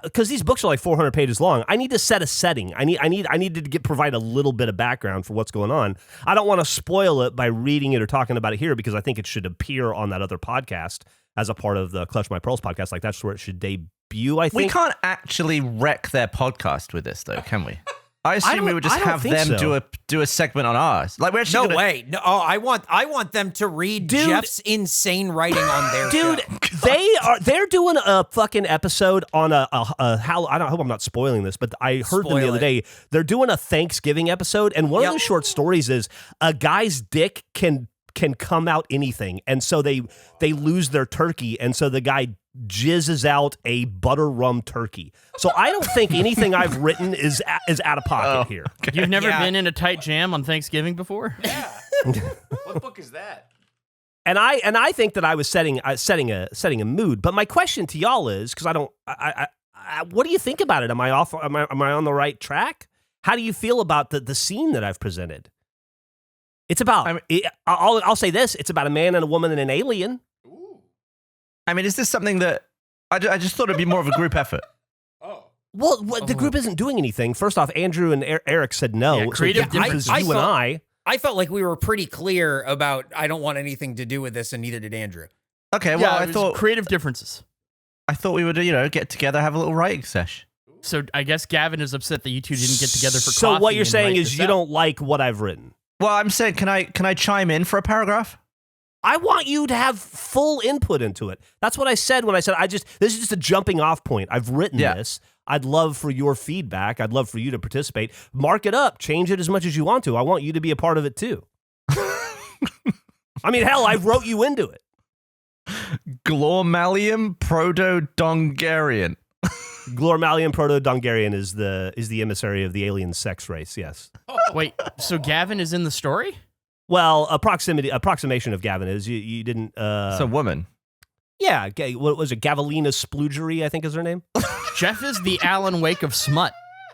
because these books are like 400 pages long, I need to set a setting. I need to provide a little bit of background for what's going on. I don't want to spoil it by reading it or talking about it here because I think it should appear on that other podcast as a part of the Clutch My Pearls podcast. Like that's where it should debut. I think We can't actually wreck their podcast with this, though, can we? I assume we would I just don't have think them so. do a segment on ours. Like we're actually No gonna, way. No, oh, I want them to read Dude. Jeff's insane writing on their Dude, show. they're doing a fucking episode on how I hope I'm not spoiling this, but I heard them the Spoil other it. day. They're doing a Thanksgiving episode, and one of Yep. the short stories is a guy's dick can come out anything, and so they lose their turkey, and so the guy jizzes out a butter rum turkey. So I don't think anything I've written is out of pocket here. You've never Yeah. been in a tight jam on Thanksgiving before? Yeah. What book is that? And I think that I was setting a mood. But my question to y'all is, because what do you think about it? Am I off? Am I on the right track? How do you feel about the scene that I've presented? It's about. I'll say this: it's about a man and a woman and an alien. Ooh. I mean, is this something that I just thought it'd be more of a group effort? Oh. Well, the group isn't doing anything. First off, Andrew and Eric said no. Yeah, creative difference. differences. You and I. I felt like we were pretty clear about I don't want anything to do with this, and neither did Andrew. Okay, well, Yeah, I it was thought creative differences. we would, get together, have a little writing sesh. So I guess Gavin is upset that you two didn't get together for So coffee. what you're and saying write is this you out. don't like what I've written. Well, I'm saying, can I chime in for a paragraph? I want you to have full input into it. That's what I said when I said this is just a jumping off point. I've written this. I'd love for your feedback. I'd love for you to participate. Mark it up. Change it as much as you want to. I want you to be a part of it too. I mean, hell, I wrote you into it. Glormalium proto-Dongarian. Glormalium Proto-Dongarian is the emissary of the alien sex race. Yes. Wait, so Gavin is in the story? Well, approximation of Gavin is you didn't. It's a woman. Yeah. What was it? Gavelina Sploogery, I think is her name. Jeff is the Alan Wake of Smut.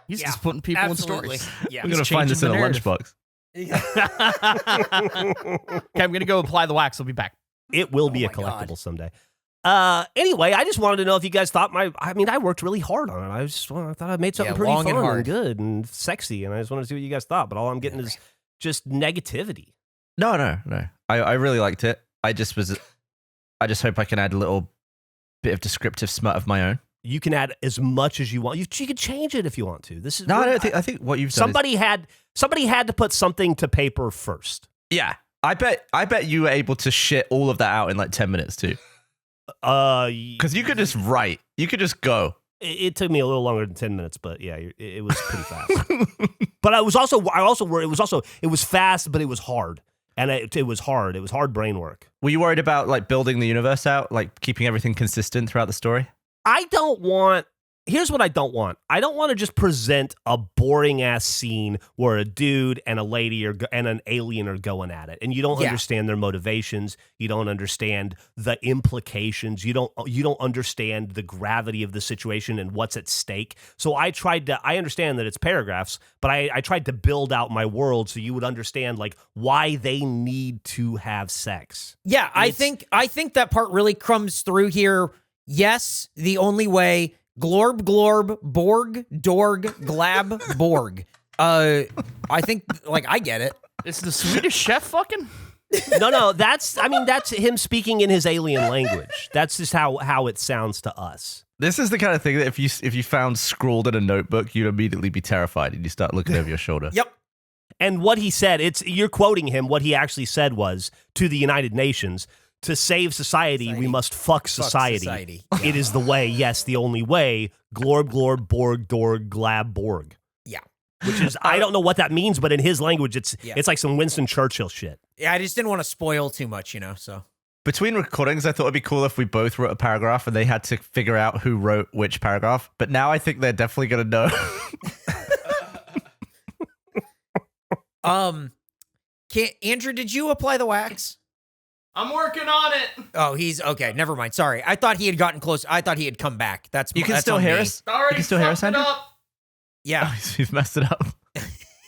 He's Yeah, just putting people absolutely. in stories. Yeah. I'm going to find this in a changing the lunchbox. Okay, I'm going to go apply the wax. I'll be back. It will be a my collectible God. someday. Anyway, I just wanted to know if you guys thought I worked really hard on it. I thought I made something pretty long fun and and hard. good and sexy, and I just wanted to see what you guys thought. But all I'm getting is just negativity. No. I really liked it. I just hope I can add a little bit of descriptive smut of my own. You can add as much as you want. You can change it if you want to. This is No, I think what you've done somebody had to put something to paper first. Yeah. I bet you were able to shit all of that out in like 10 minutes too. Because you could just write. You could just go. It took me a little longer than 10 minutes, but yeah, it was pretty fast. But I also worried. It was fast, but it was hard. And it was hard. It was hard brain work. Were you worried about like building the universe out, like keeping everything consistent throughout the story? Here's what I don't want. I don't want to just present a boring ass scene where a dude and a lady and an alien are going at it, and you don't understand their motivations. You don't understand the implications. You don't understand the gravity of the situation and what's at stake. So I understand that it's paragraphs, but I tried to build out my world so you would understand like why they need to have sex. Yeah, I think that part really comes through here. Yes, the only way. Glorb, glorb, borg, dorg, glab, borg. I think, like, I get it. Is the Swedish chef fucking? No, that's him speaking in his alien language. That's just how it sounds to us. This is the kind of thing that if you found scrawled in a notebook, you'd immediately be terrified and you start looking over your shoulder. Yep. And what he said, you're quoting him. What he actually said was to the United Nations, to save society, we must fuck society. It is the way, yes, the only way. Glorb, glorb, borg, dorg, glab, borg. Yeah. Which is, I don't know what that means, but in his language, it's like some Winston Churchill shit. Yeah, I just didn't want to spoil too much, so. Between recordings, I thought it'd be cool if we both wrote a paragraph and they had to figure out who wrote which paragraph. But now I think they're definitely going to know. Andrew, did you apply the wax? I'm working on it. Oh, he's okay. Never mind. Sorry, I thought he had gotten close. I thought he had come back. That's You can that's still on hear me. us? Already You can still hear us, fucked it Andrew? up. Yeah. He's messed it up.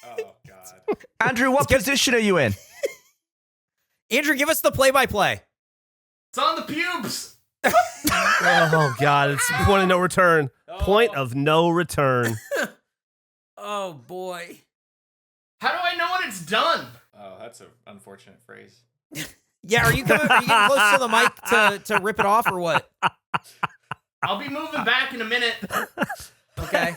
Oh, God. Andrew, what position are you in? Andrew, give us the play-by-play. It's on the pubes. Oh, God. It's point of no return. Point of no return. Oh boy. How do I know when it's done? Oh, that's an unfortunate phrase. Yeah, are you getting close to the mic to rip it off or what? I'll be moving back in a minute. Okay.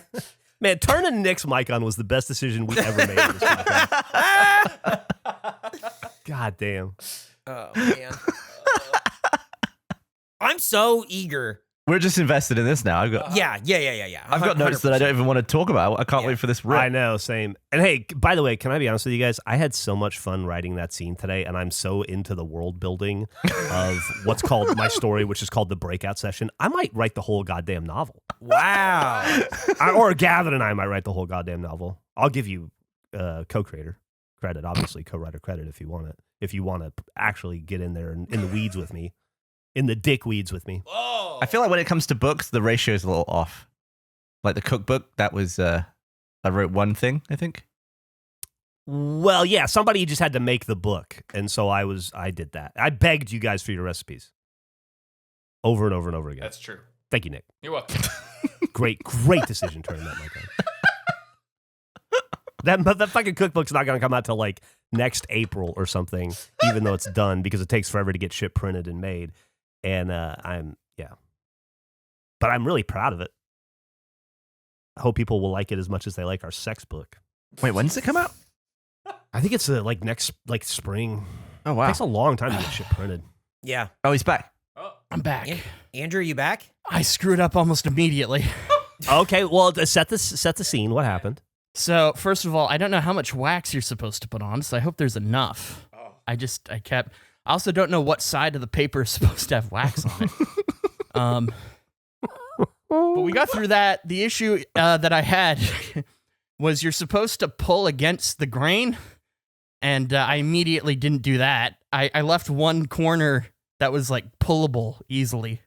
Man, turning Nick's mic on was the best decision we ever made in this podcast. God damn. Oh man. I'm so eager. We're just invested in this now. I've got Yeah. I've got notes that I don't even want to talk about. I can't wait for this rip. I know, same. And hey, by the way, can I be honest with you guys? I had so much fun writing that scene today, and I'm so into the world building of what's called my story, which is called The Breakout Session. I might write the whole goddamn novel. Wow. Or Gavin and I might write the whole goddamn novel. I'll give you co-creator credit, obviously co-writer credit if you want it. if you want to actually get in there in the weeds with me, in the dick weeds with me. Oh. I feel like when it comes to books, the ratio is a little off. Like the cookbook, that was I wrote one thing, I think. Well, yeah, somebody just had to make the book, and so I did that. I begged you guys for your recipes over and over and over again. That's true. Thank you, Nick. You're welcome. Great decision turning that mic on. That fucking cookbook's not going to come out till like next April or something, even though it's done, because it takes forever to get shit printed and made. And but I'm really proud of it. I hope people will like it as much as they like our sex book. Wait, when does it come out? I think it's like next spring. Oh, It wow. takes a long time to get shit printed. Yeah. Oh, he's back. Oh. I'm back. Andrew, you back? I screwed up almost immediately. Okay, well, set the scene. What happened? So, first of all, I don't know how much wax you're supposed to put on, so I hope there's enough. Oh. I also don't know what side of the paper is supposed to have wax on it. But we got through that. The issue that I had was you're supposed to pull against the grain, and I immediately didn't do that. I left one corner that was like pullable easily,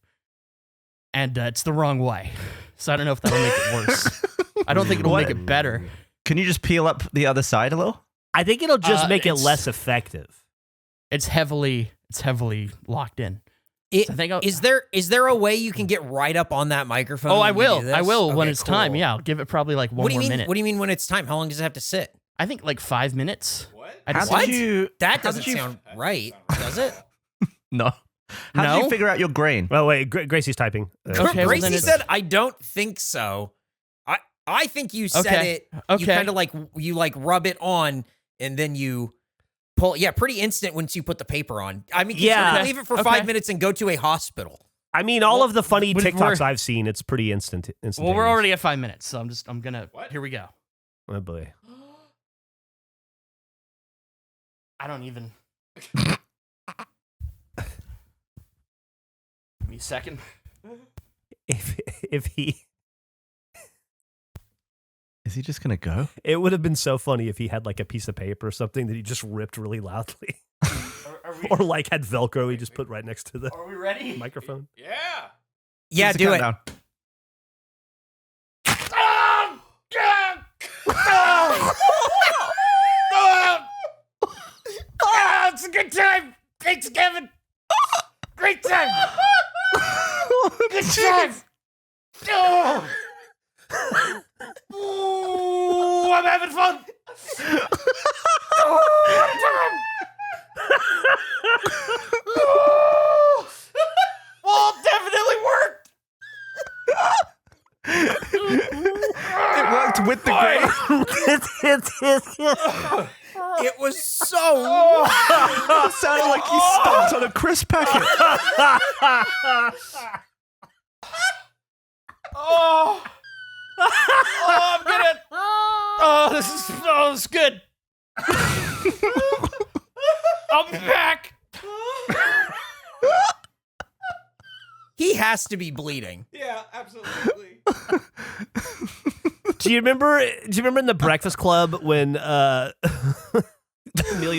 and it's the wrong way. So I don't know if that'll make it worse. I don't think it'll make it better. Can you just peel up the other side a little? I think it'll just make it it's- less effective. It's heavily locked in. It, I think is there a way you can get right up on that microphone? Oh, I when you will. do this? I will when Okay, it's time. cool. Yeah, I'll give it probably like one What do you more mean? minute. What do you mean when it's time? How long does it have to sit? I think like 5 minutes. What? I just- How What? did you? That how doesn't did you- sound right, does it? No. How did No? you figure out your grain? Oh, wait, Gracie's typing. Okay, well, Gracie then it's- said, "I don't think so." I think you said Okay, it. okay. You kind of like rub it on and then you pull. Yeah, pretty instant once you put the paper on. I mean, Yeah. you can leave it for Okay. 5 minutes and go to a hospital. I mean, all of the funny we're- TikToks I've seen, it's pretty instant. Well, we're already at 5 minutes, so I'm gonna. What? Here we go. Oh boy. I don't even. Give me a second. If he, Is he just gonna go? it would have been so funny if he had like a piece of paper or something that he just ripped really loudly, or like had Velcro he just put right next to the Are we ready? microphone. Yeah. Yeah, Just a do it. countdown. It's a good time. Thanks, Gavin. Great time. Good time. Ooh, I'm having fun. Well, it definitely worked. It worked with the grain. It was so. It sounded like you stomped on a crisp packet. Oh, I'm gonna. Oh, this is good. I'll be back. He has to be bleeding. Yeah, absolutely. Do you remember in the Breakfast Club when Emilio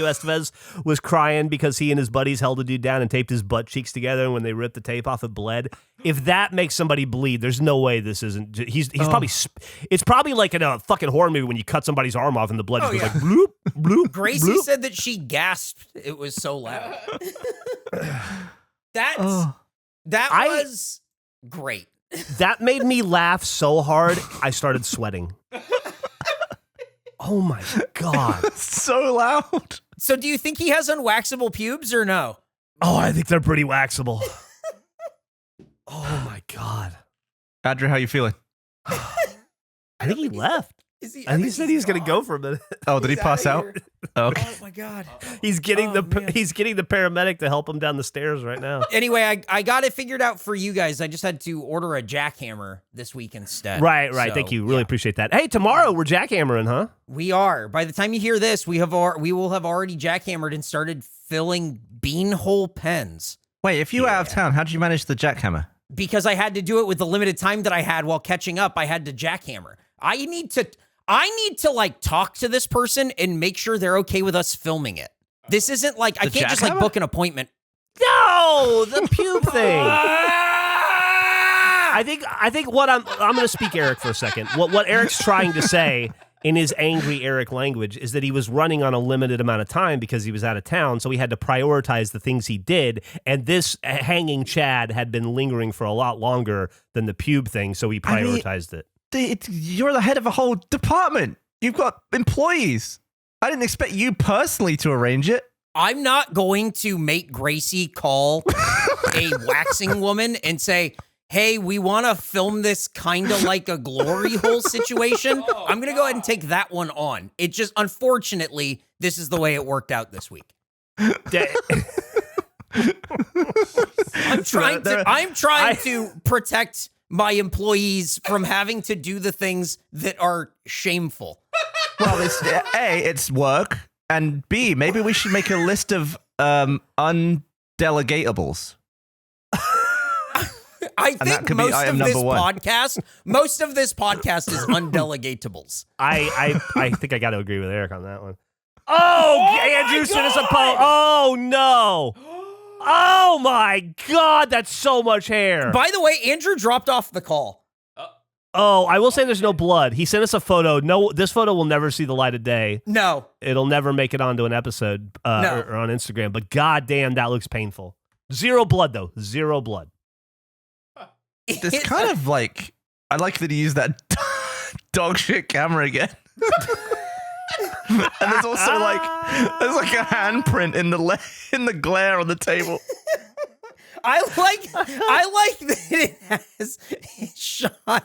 Estevez was crying because he and his buddies held a dude down and taped his butt cheeks together, and when they ripped the tape off, it bled? If that makes somebody bleed, there's no way this isn't. He's probably. It's probably like in a fucking horror movie when you cut somebody's arm off and the blood just goes like bloop bloop. Gracie bloop. said that she gasped. It was so loud. That I- was great. That made me laugh so hard I started sweating. Oh my god. So loud. So, do you think he has unwaxable pubes or no? Oh, I think they're pretty waxable. Oh my god. Andrew, how you feeling? I think he left. Is he? I think he said he was going to go for a minute. Oh, did he He's pass outta out? here. Okay. Oh my god. He's getting Oh, man. he's getting the paramedic to help him down the stairs right now. Anyway, I got it figured out for you guys. I just had to order a jackhammer this week instead. Right. So, Thank you. Really yeah. appreciate that. Hey, tomorrow we're jackhammering, huh? We are. By the time you hear this, we will have already jackhammered and started filling beanhole pens. Wait, if you were out of town, how did you manage the jackhammer? Because I had to do it with the limited time that I had while catching up. I had to jackhammer. I need to like talk to this person and make sure they're okay with us filming it. This isn't like I can't just like jackhammer? book an appointment. No, the pube thing. I think what I'm going to speak Eric for a second. What Eric's trying to say in his angry Eric language is that he was running on a limited amount of time because he was out of town, so he had to prioritize the things he did, and this hanging Chad had been lingering for a lot longer than the pube thing, so he prioritized it. You're the head of a whole department. You've got employees. I didn't expect you personally to arrange it. I'm not going to make Gracie call a waxing woman and say, hey, we want to film this kind of like a glory hole situation. I'm going to go ahead and take that one on. It just, unfortunately, this is the way it worked out this week. I'm trying to protect my employees from having to do the things that are shameful. Well, it's work, and B, maybe we should make a list of undelegatables. I think most of this podcast is undelegatables. I think I got to agree with Eric on that one. Oh, Andrew sent us a post. Oh, no. Oh, my God. That's so much hair. By the way, Andrew dropped off the call. Oh, I will say there's no blood. He sent us a photo. No, this photo will never see the light of day. No. It'll never make it onto an episode or on Instagram. But goddamn, that looks painful. Zero blood, though. Zero blood. It's kind of like, I like that he used that dog shit camera again. And there's also like a handprint in the glare on the table. I like that it has shot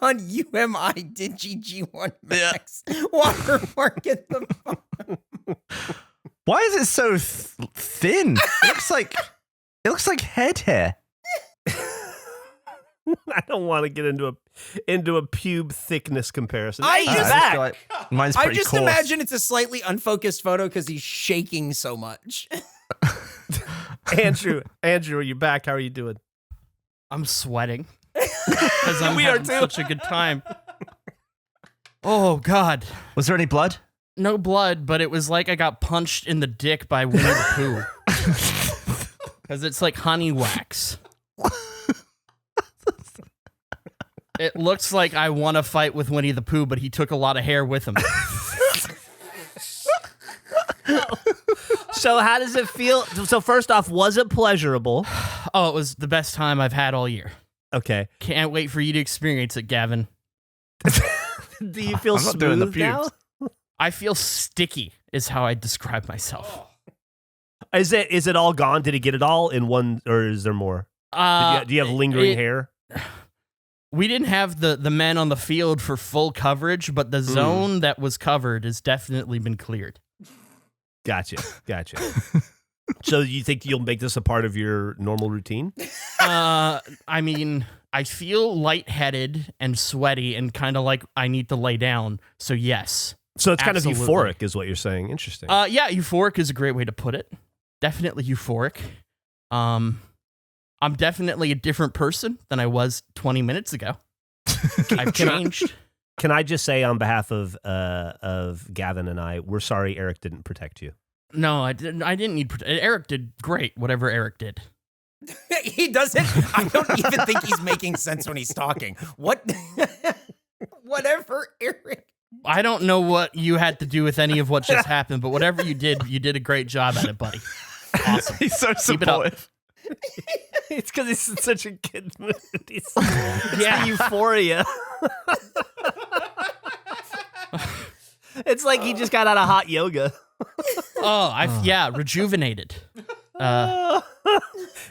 on UMI DigiG1 Max watermark at the bottom. Why is it so thin? It looks like head hair. I don't want to get into a pube thickness comparison. Mine's pretty I just coarse. imagine it's a slightly unfocused photo because he's shaking so much. Andrew, are you back? How are you doing? I'm sweating because I'm We are having too. such a good time. Oh God, Was there any blood? no blood, but it was like I got punched in the dick by Winnie the Pooh because it's like honey wax. It looks like I won a fight with Winnie the Pooh, but he took a lot of hair with him. So how does it feel? So first off, was it pleasurable? Oh, it was the best time I've had all year. Okay. Can't wait for you to experience it, Gavin. Do you feel I'm not smooth doing the now? pubes. I feel sticky is how I describe myself. Is it all gone? Did he get it all in one, or is there more? Do you have lingering hair? We didn't have the men on the field for full coverage, but the zone that was covered has definitely been cleared. Gotcha. So you think you'll make this a part of your normal routine? I mean, I feel lightheaded and sweaty and kind of like I need to lay down. So yes. So it's kind Absolutely. of euphoric is what you're saying. Interesting. Yeah, euphoric is a great way to put it. Definitely euphoric. I'm definitely a different person than I was 20 minutes ago. I've changed. Can I just say on behalf of Gavin and I, we're sorry Eric didn't protect you. No, I didn't need Eric did great, whatever Eric did. He doesn't. I don't even think he's making sense when he's talking. What? Whatever, Eric. I don't know what you had to do with any of what just happened, but whatever you did a great job at it, buddy. Awesome. He's so Keep it up. supportive. It's because he's in such a good mood. It's the euphoria. It's like he just got out of hot yoga. Oh, rejuvenated.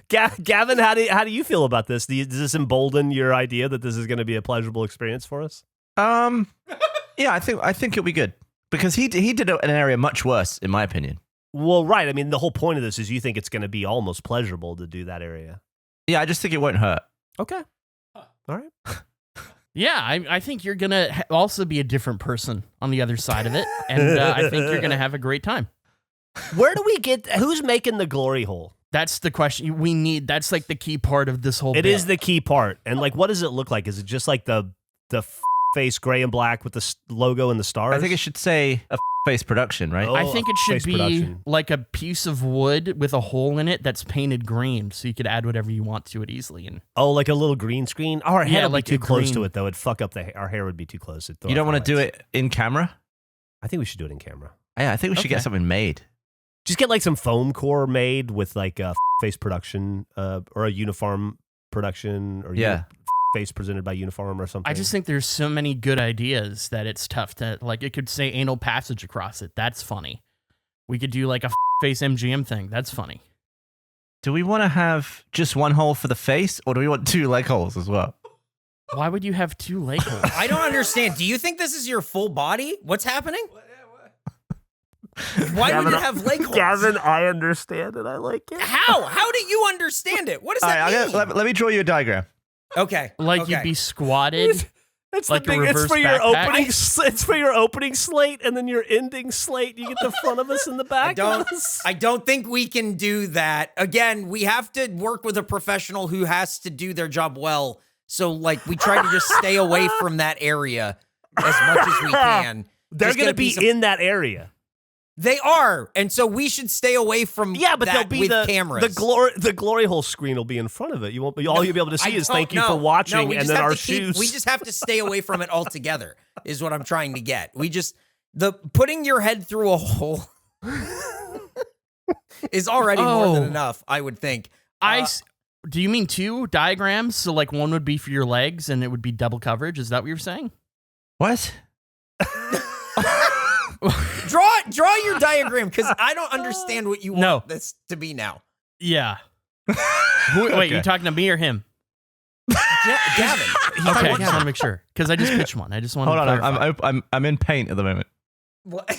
Gavin, how do you feel about this? Does this embolden your idea that this is going to be a pleasurable experience for us? Yeah, I think it'll be good because he did an area much worse, in my opinion. Well, right. I mean, the whole point of this is you think it's going to be almost pleasurable to do that area. Yeah, I just think it won't hurt. Okay. All right. Yeah, I think you're going to also be a different person on the other side of it, and I think you're going to have a great time. Where do we get, who's making the glory hole? That's the question we need. That's like the key part of this whole It bit. is the key part. And like, what does it look like? Is it just like the face gray and black with the logo and the stars? I think it should say a face production, right? Oh, I think it should face be production. like a piece of wood with a hole in it that's painted green, so you could add whatever you want to it easily. And Oh, like a little green screen? Oh, our head would like be too a close to green- it, though. It'd fuck up our hair would be too close. It'd throw You don't off want to do highlights. it in camera? I think we should do it in camera. Yeah, I think we should get Okay. something made. Just get like some foam core made with like a face production or a uniform production or Yeah. face presented by uniform or something. I just think there's so many good ideas that it's tough to, like, it could say anal passage across it. That's funny. We could do like a face MGM thing. That's funny. Do we want to have just one hole for the face, or do we want 2 leg holes as well? Why would you have 2 leg holes? I don't understand. Do you think this is your full body? What's happening? Why would you have leg holes? Gavin, I understand and I like it. How? How do you understand it? What does All that right, mean? let me draw you a diagram. Okay. Like okay. you'd be squatted. It's Like the a thing. It's reverse for your backpack? opening. It's for your opening slate, and then your ending slate. You get the front of us and the back of us. I don't think we can do that. Again, we have to work with a professional who has to do their job well. So, like, we try to just stay away from that area as much as we can. They're Just going to get a be piece of- in that area. They are, and so we should stay away from Yeah, but that they'll be with cameras. the glory hole screen will be in front of it. You won't be all you'll be able to see is thank you for watching, we and just then have our to keep- shoes. We just have to stay away from it altogether. Is what I'm trying to get. We just putting your head through a hole is already more than Oh. enough. I would think. Do you mean 2 diagrams? So like one would be for your legs and it would be double coverage. Is that what you're saying? What? Draw your diagram because I don't understand what you want No. this to be now. Yeah. Wait, Okay. you talking to me or him? Gavin. Okay, I just want to make sure because I just pitched one. I just want Hold to on, I'm in paint at the moment. What?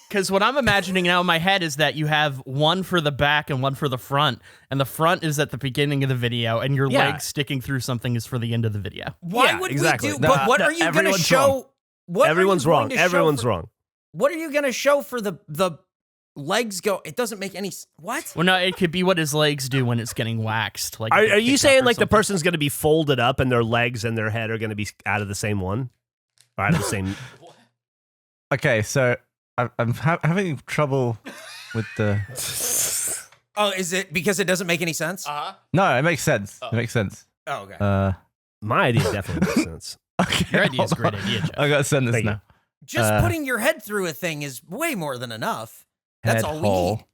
Because what I'm imagining now in my head is that you have one for the back and one for the front, and the front is at the beginning of the video, and your Yeah. leg sticking through something is for the end of the video. Why Yeah, would exactly. we do? No, But what no, are you going to everyone's show? wrong. What Everyone's are you wrong. going to show Everyone's for- wrong. What are you going to show for the legs go? It doesn't make any. What? Well, no, it could be what his legs do when it's getting waxed. Like, Are if it you picks up saying or like the something. person's going to be folded up and their legs and their head are going to be out of the same one, or out of the same? Okay, so I'm having trouble with the. Oh, is it because it doesn't make any sense? No, it makes sense. It makes sense. Oh, okay. My idea definitely makes sense. Okay, Your idea is a hold great on. idea, Geoff. I gotta send this Thank you. now. Just putting your head through a thing is way more than enough. That's Head all we hole. need.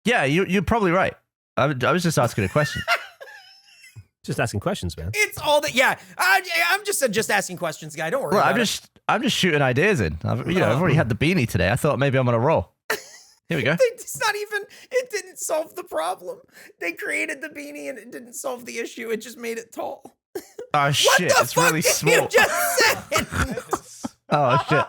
Yeah, you're probably right. I was just asking a question. Just asking questions, man. It's all that. Yeah, I'm just asking questions, guy. Don't worry. Well, about I'm just shooting ideas in. I've already had the beanie today. I thought maybe I'm gonna roll. Here we go. It's not even. It didn't solve the problem. They created the beanie and it didn't solve the issue. It just made it tall. Oh What shit! the It's fuck really did small. you just say? Oh shit!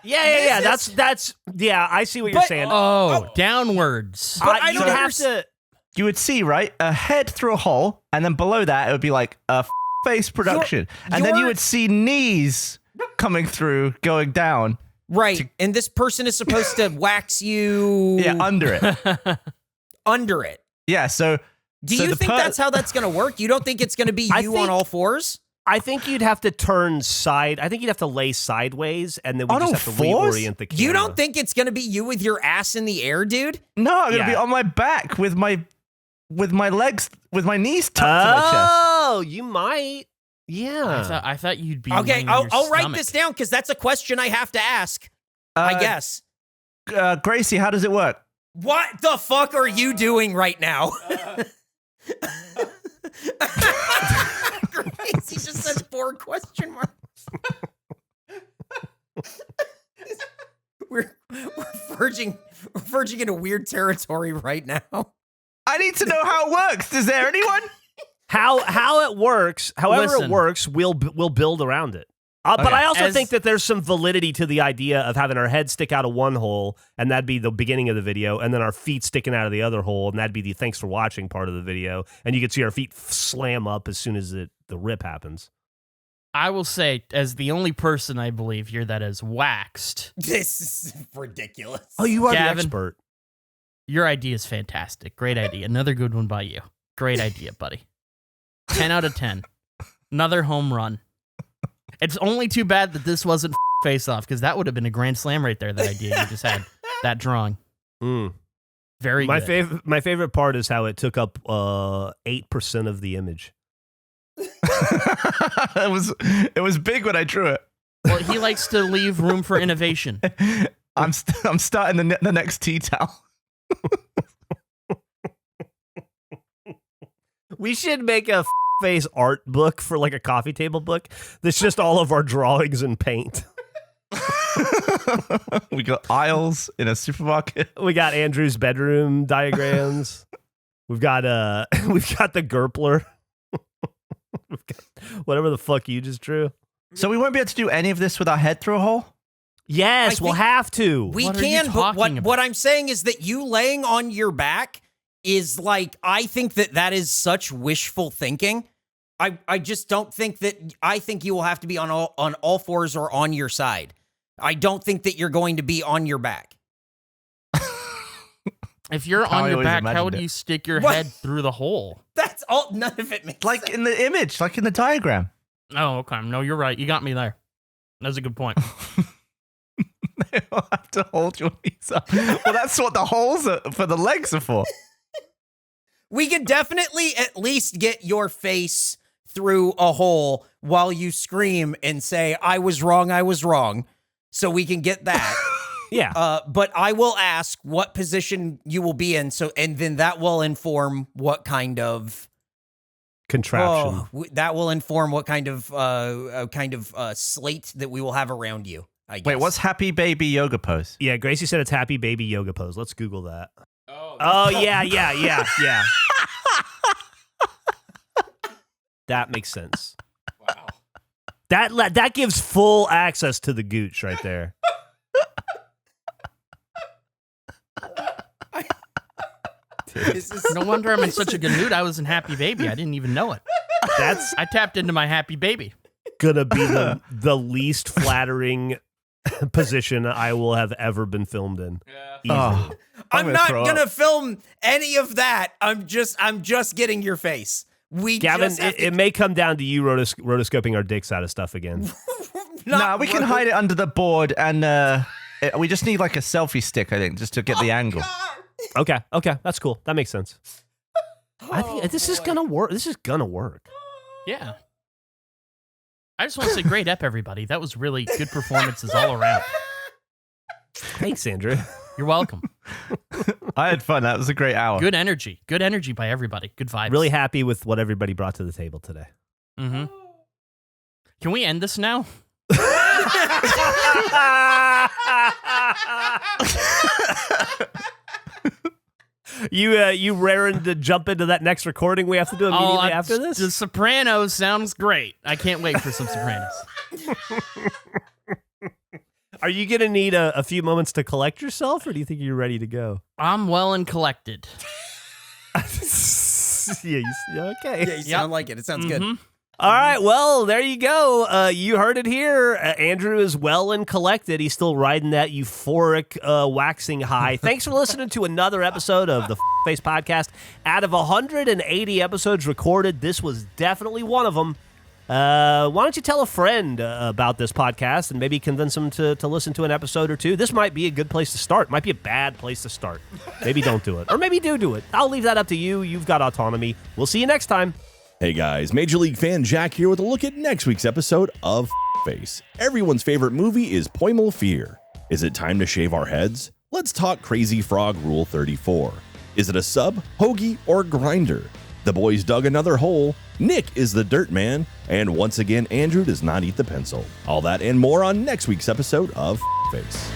Yeah. That's. Yeah, I see what you're But- saying. Oh, downwards. But I you'd don't have understand. to. You would see, right, a head through a hole, and then below that it would be like a face production, and then you you're- would see knees coming through, going down. Right, and this person is supposed to wax you. Yeah, under it. under it. Yeah. So Do So you the think that's how that's going to work? You don't think it's going to be I you on think- all fours? I think you'd have to turn side. I think you'd have to lay sideways, and then we On just all have to fours? reorient the camera. You don't think it's going to be you with your ass in the air, dude? no, I'm gonna be Yeah. on my back with my legs, with my knees tucked to my chest. Oh, you might. Yeah. I thought you'd be. Okay, laying on your I'll write stomach. this down because that's a question I have to ask. I guess. Gracie, how does it work? What the fuck are you doing right now? Gracie just said 4 question marks. we're verging into weird territory right now. I need to know how it works. Is there anyone? How it works, however it Listen. works, we'll build around it. But Okay. I also As- think that there's some validity to the idea of having our head stick out of one hole, and that'd be the beginning of the video, and then our feet sticking out of the other hole, and that'd be the thanks for watching part of the video, and you could see our feet slam up as soon as the rip happens. I will say, as the only person I believe here that has waxed, This is ridiculous. Oh, you are Gavin. the expert. your idea is fantastic. Great idea. Another good one by you. Great idea, buddy. 10 out of 10. Another home run. It's only too bad that this wasn't Face Off, because that would have been a grand slam right there. That idea you just had, that drawing. Very good. My favorite part is how it took up 8% of the image. It was big when I drew it. Well, he likes to leave room for innovation. I'm starting the next tea towel. We should make a face art book for like a coffee table book that's just all of our drawings in paint. We got aisles in a supermarket. We got Andrew's bedroom diagrams. We've got the Gerpler. We've got whatever the fuck you just drew. So we won't be able to do any of this with our head through a hole? Yes, we'll have to. We What are can, you but talking about? what I'm saying is that you laying on your back is like, I think that is such wishful thinking. I just don't think that, I think you will have to be on all fours or on your side. I don't think that you're going to be on your back. If you're How I on your always back, how imagined would it. you stick your What? head through the hole? That's all, none of it makes Like sense. in the image, like in the diagram. Oh, okay. No, you're right. You got me there. That's a good point. They'll have to hold your knees up. Well, that's what the holes for the legs are for. We could definitely at least get your face through a hole while you scream and say, I was wrong. So we can get that. Yeah. But I will ask what position you will be in. So, and then that will inform what kind of Contraption. that will inform what kind of slate that we will have around you. I guess. Wait, what's happy baby yoga pose? Yeah, Gracie said it's happy baby yoga pose. Let's Google that. Oh, Oh, yeah. That makes sense. wow. That gives full access to the gooch right there. This is- No wonder I'm in such a good mood. I was in Happy Baby. I didn't even know it. That's I tapped into my Happy Baby. gonna be the least flattering position I will have ever been filmed in. Yeah. Easily. I'm gonna not throw gonna up. film any of that. I'm just getting your face. We Gavin, just have it may come down to you rotoscoping our dicks out of stuff again. Nah, we can hide it under the board, and we just need like a selfie stick, I think, just to get the angle. Okay, that's cool. That makes sense. I think this is gonna work. This is gonna work. Yeah. I just want to say great ep, everybody. That was really good performances all around. Thanks, Andrew. You're welcome. I had fun. That was a great hour. Good energy. Good energy by everybody. Good vibes. Really happy with what everybody brought to the table today. Mm-hmm. Can we end this now? You raring to jump into that next recording we have to do immediately after this? The Sopranos sounds great. I can't wait for some Sopranos. Are you going to need a few moments to collect yourself, or do you think you're ready to go? I'm well and collected. Yeah, okay. Yeah, you sound like it. It sounds good. All right, well, there you go. You heard it here. Andrew is well and collected. He's still riding that euphoric waxing high. Thanks for listening to another episode of the Face Podcast. Out of 180 episodes recorded, this was definitely one of them. Why don't you tell a friend about this podcast and maybe convince them to listen to an episode or two? This might be a good place to start. Might be a bad place to start. Maybe don't do it. Or maybe do it. I'll leave that up to you. You've got autonomy. We'll see you next time. Hey guys, Major League fan Jack here with a look at next week's episode of Face. Everyone's favorite movie is Poimal Fear. Is it time to shave our heads? Let's talk Crazy Frog Rule 34. Is it a sub, hoagie, or grinder? The boys dug another hole. Nick is the dirt man. And once again, Andrew does not eat the pencil. All that and more on next week's episode of Face.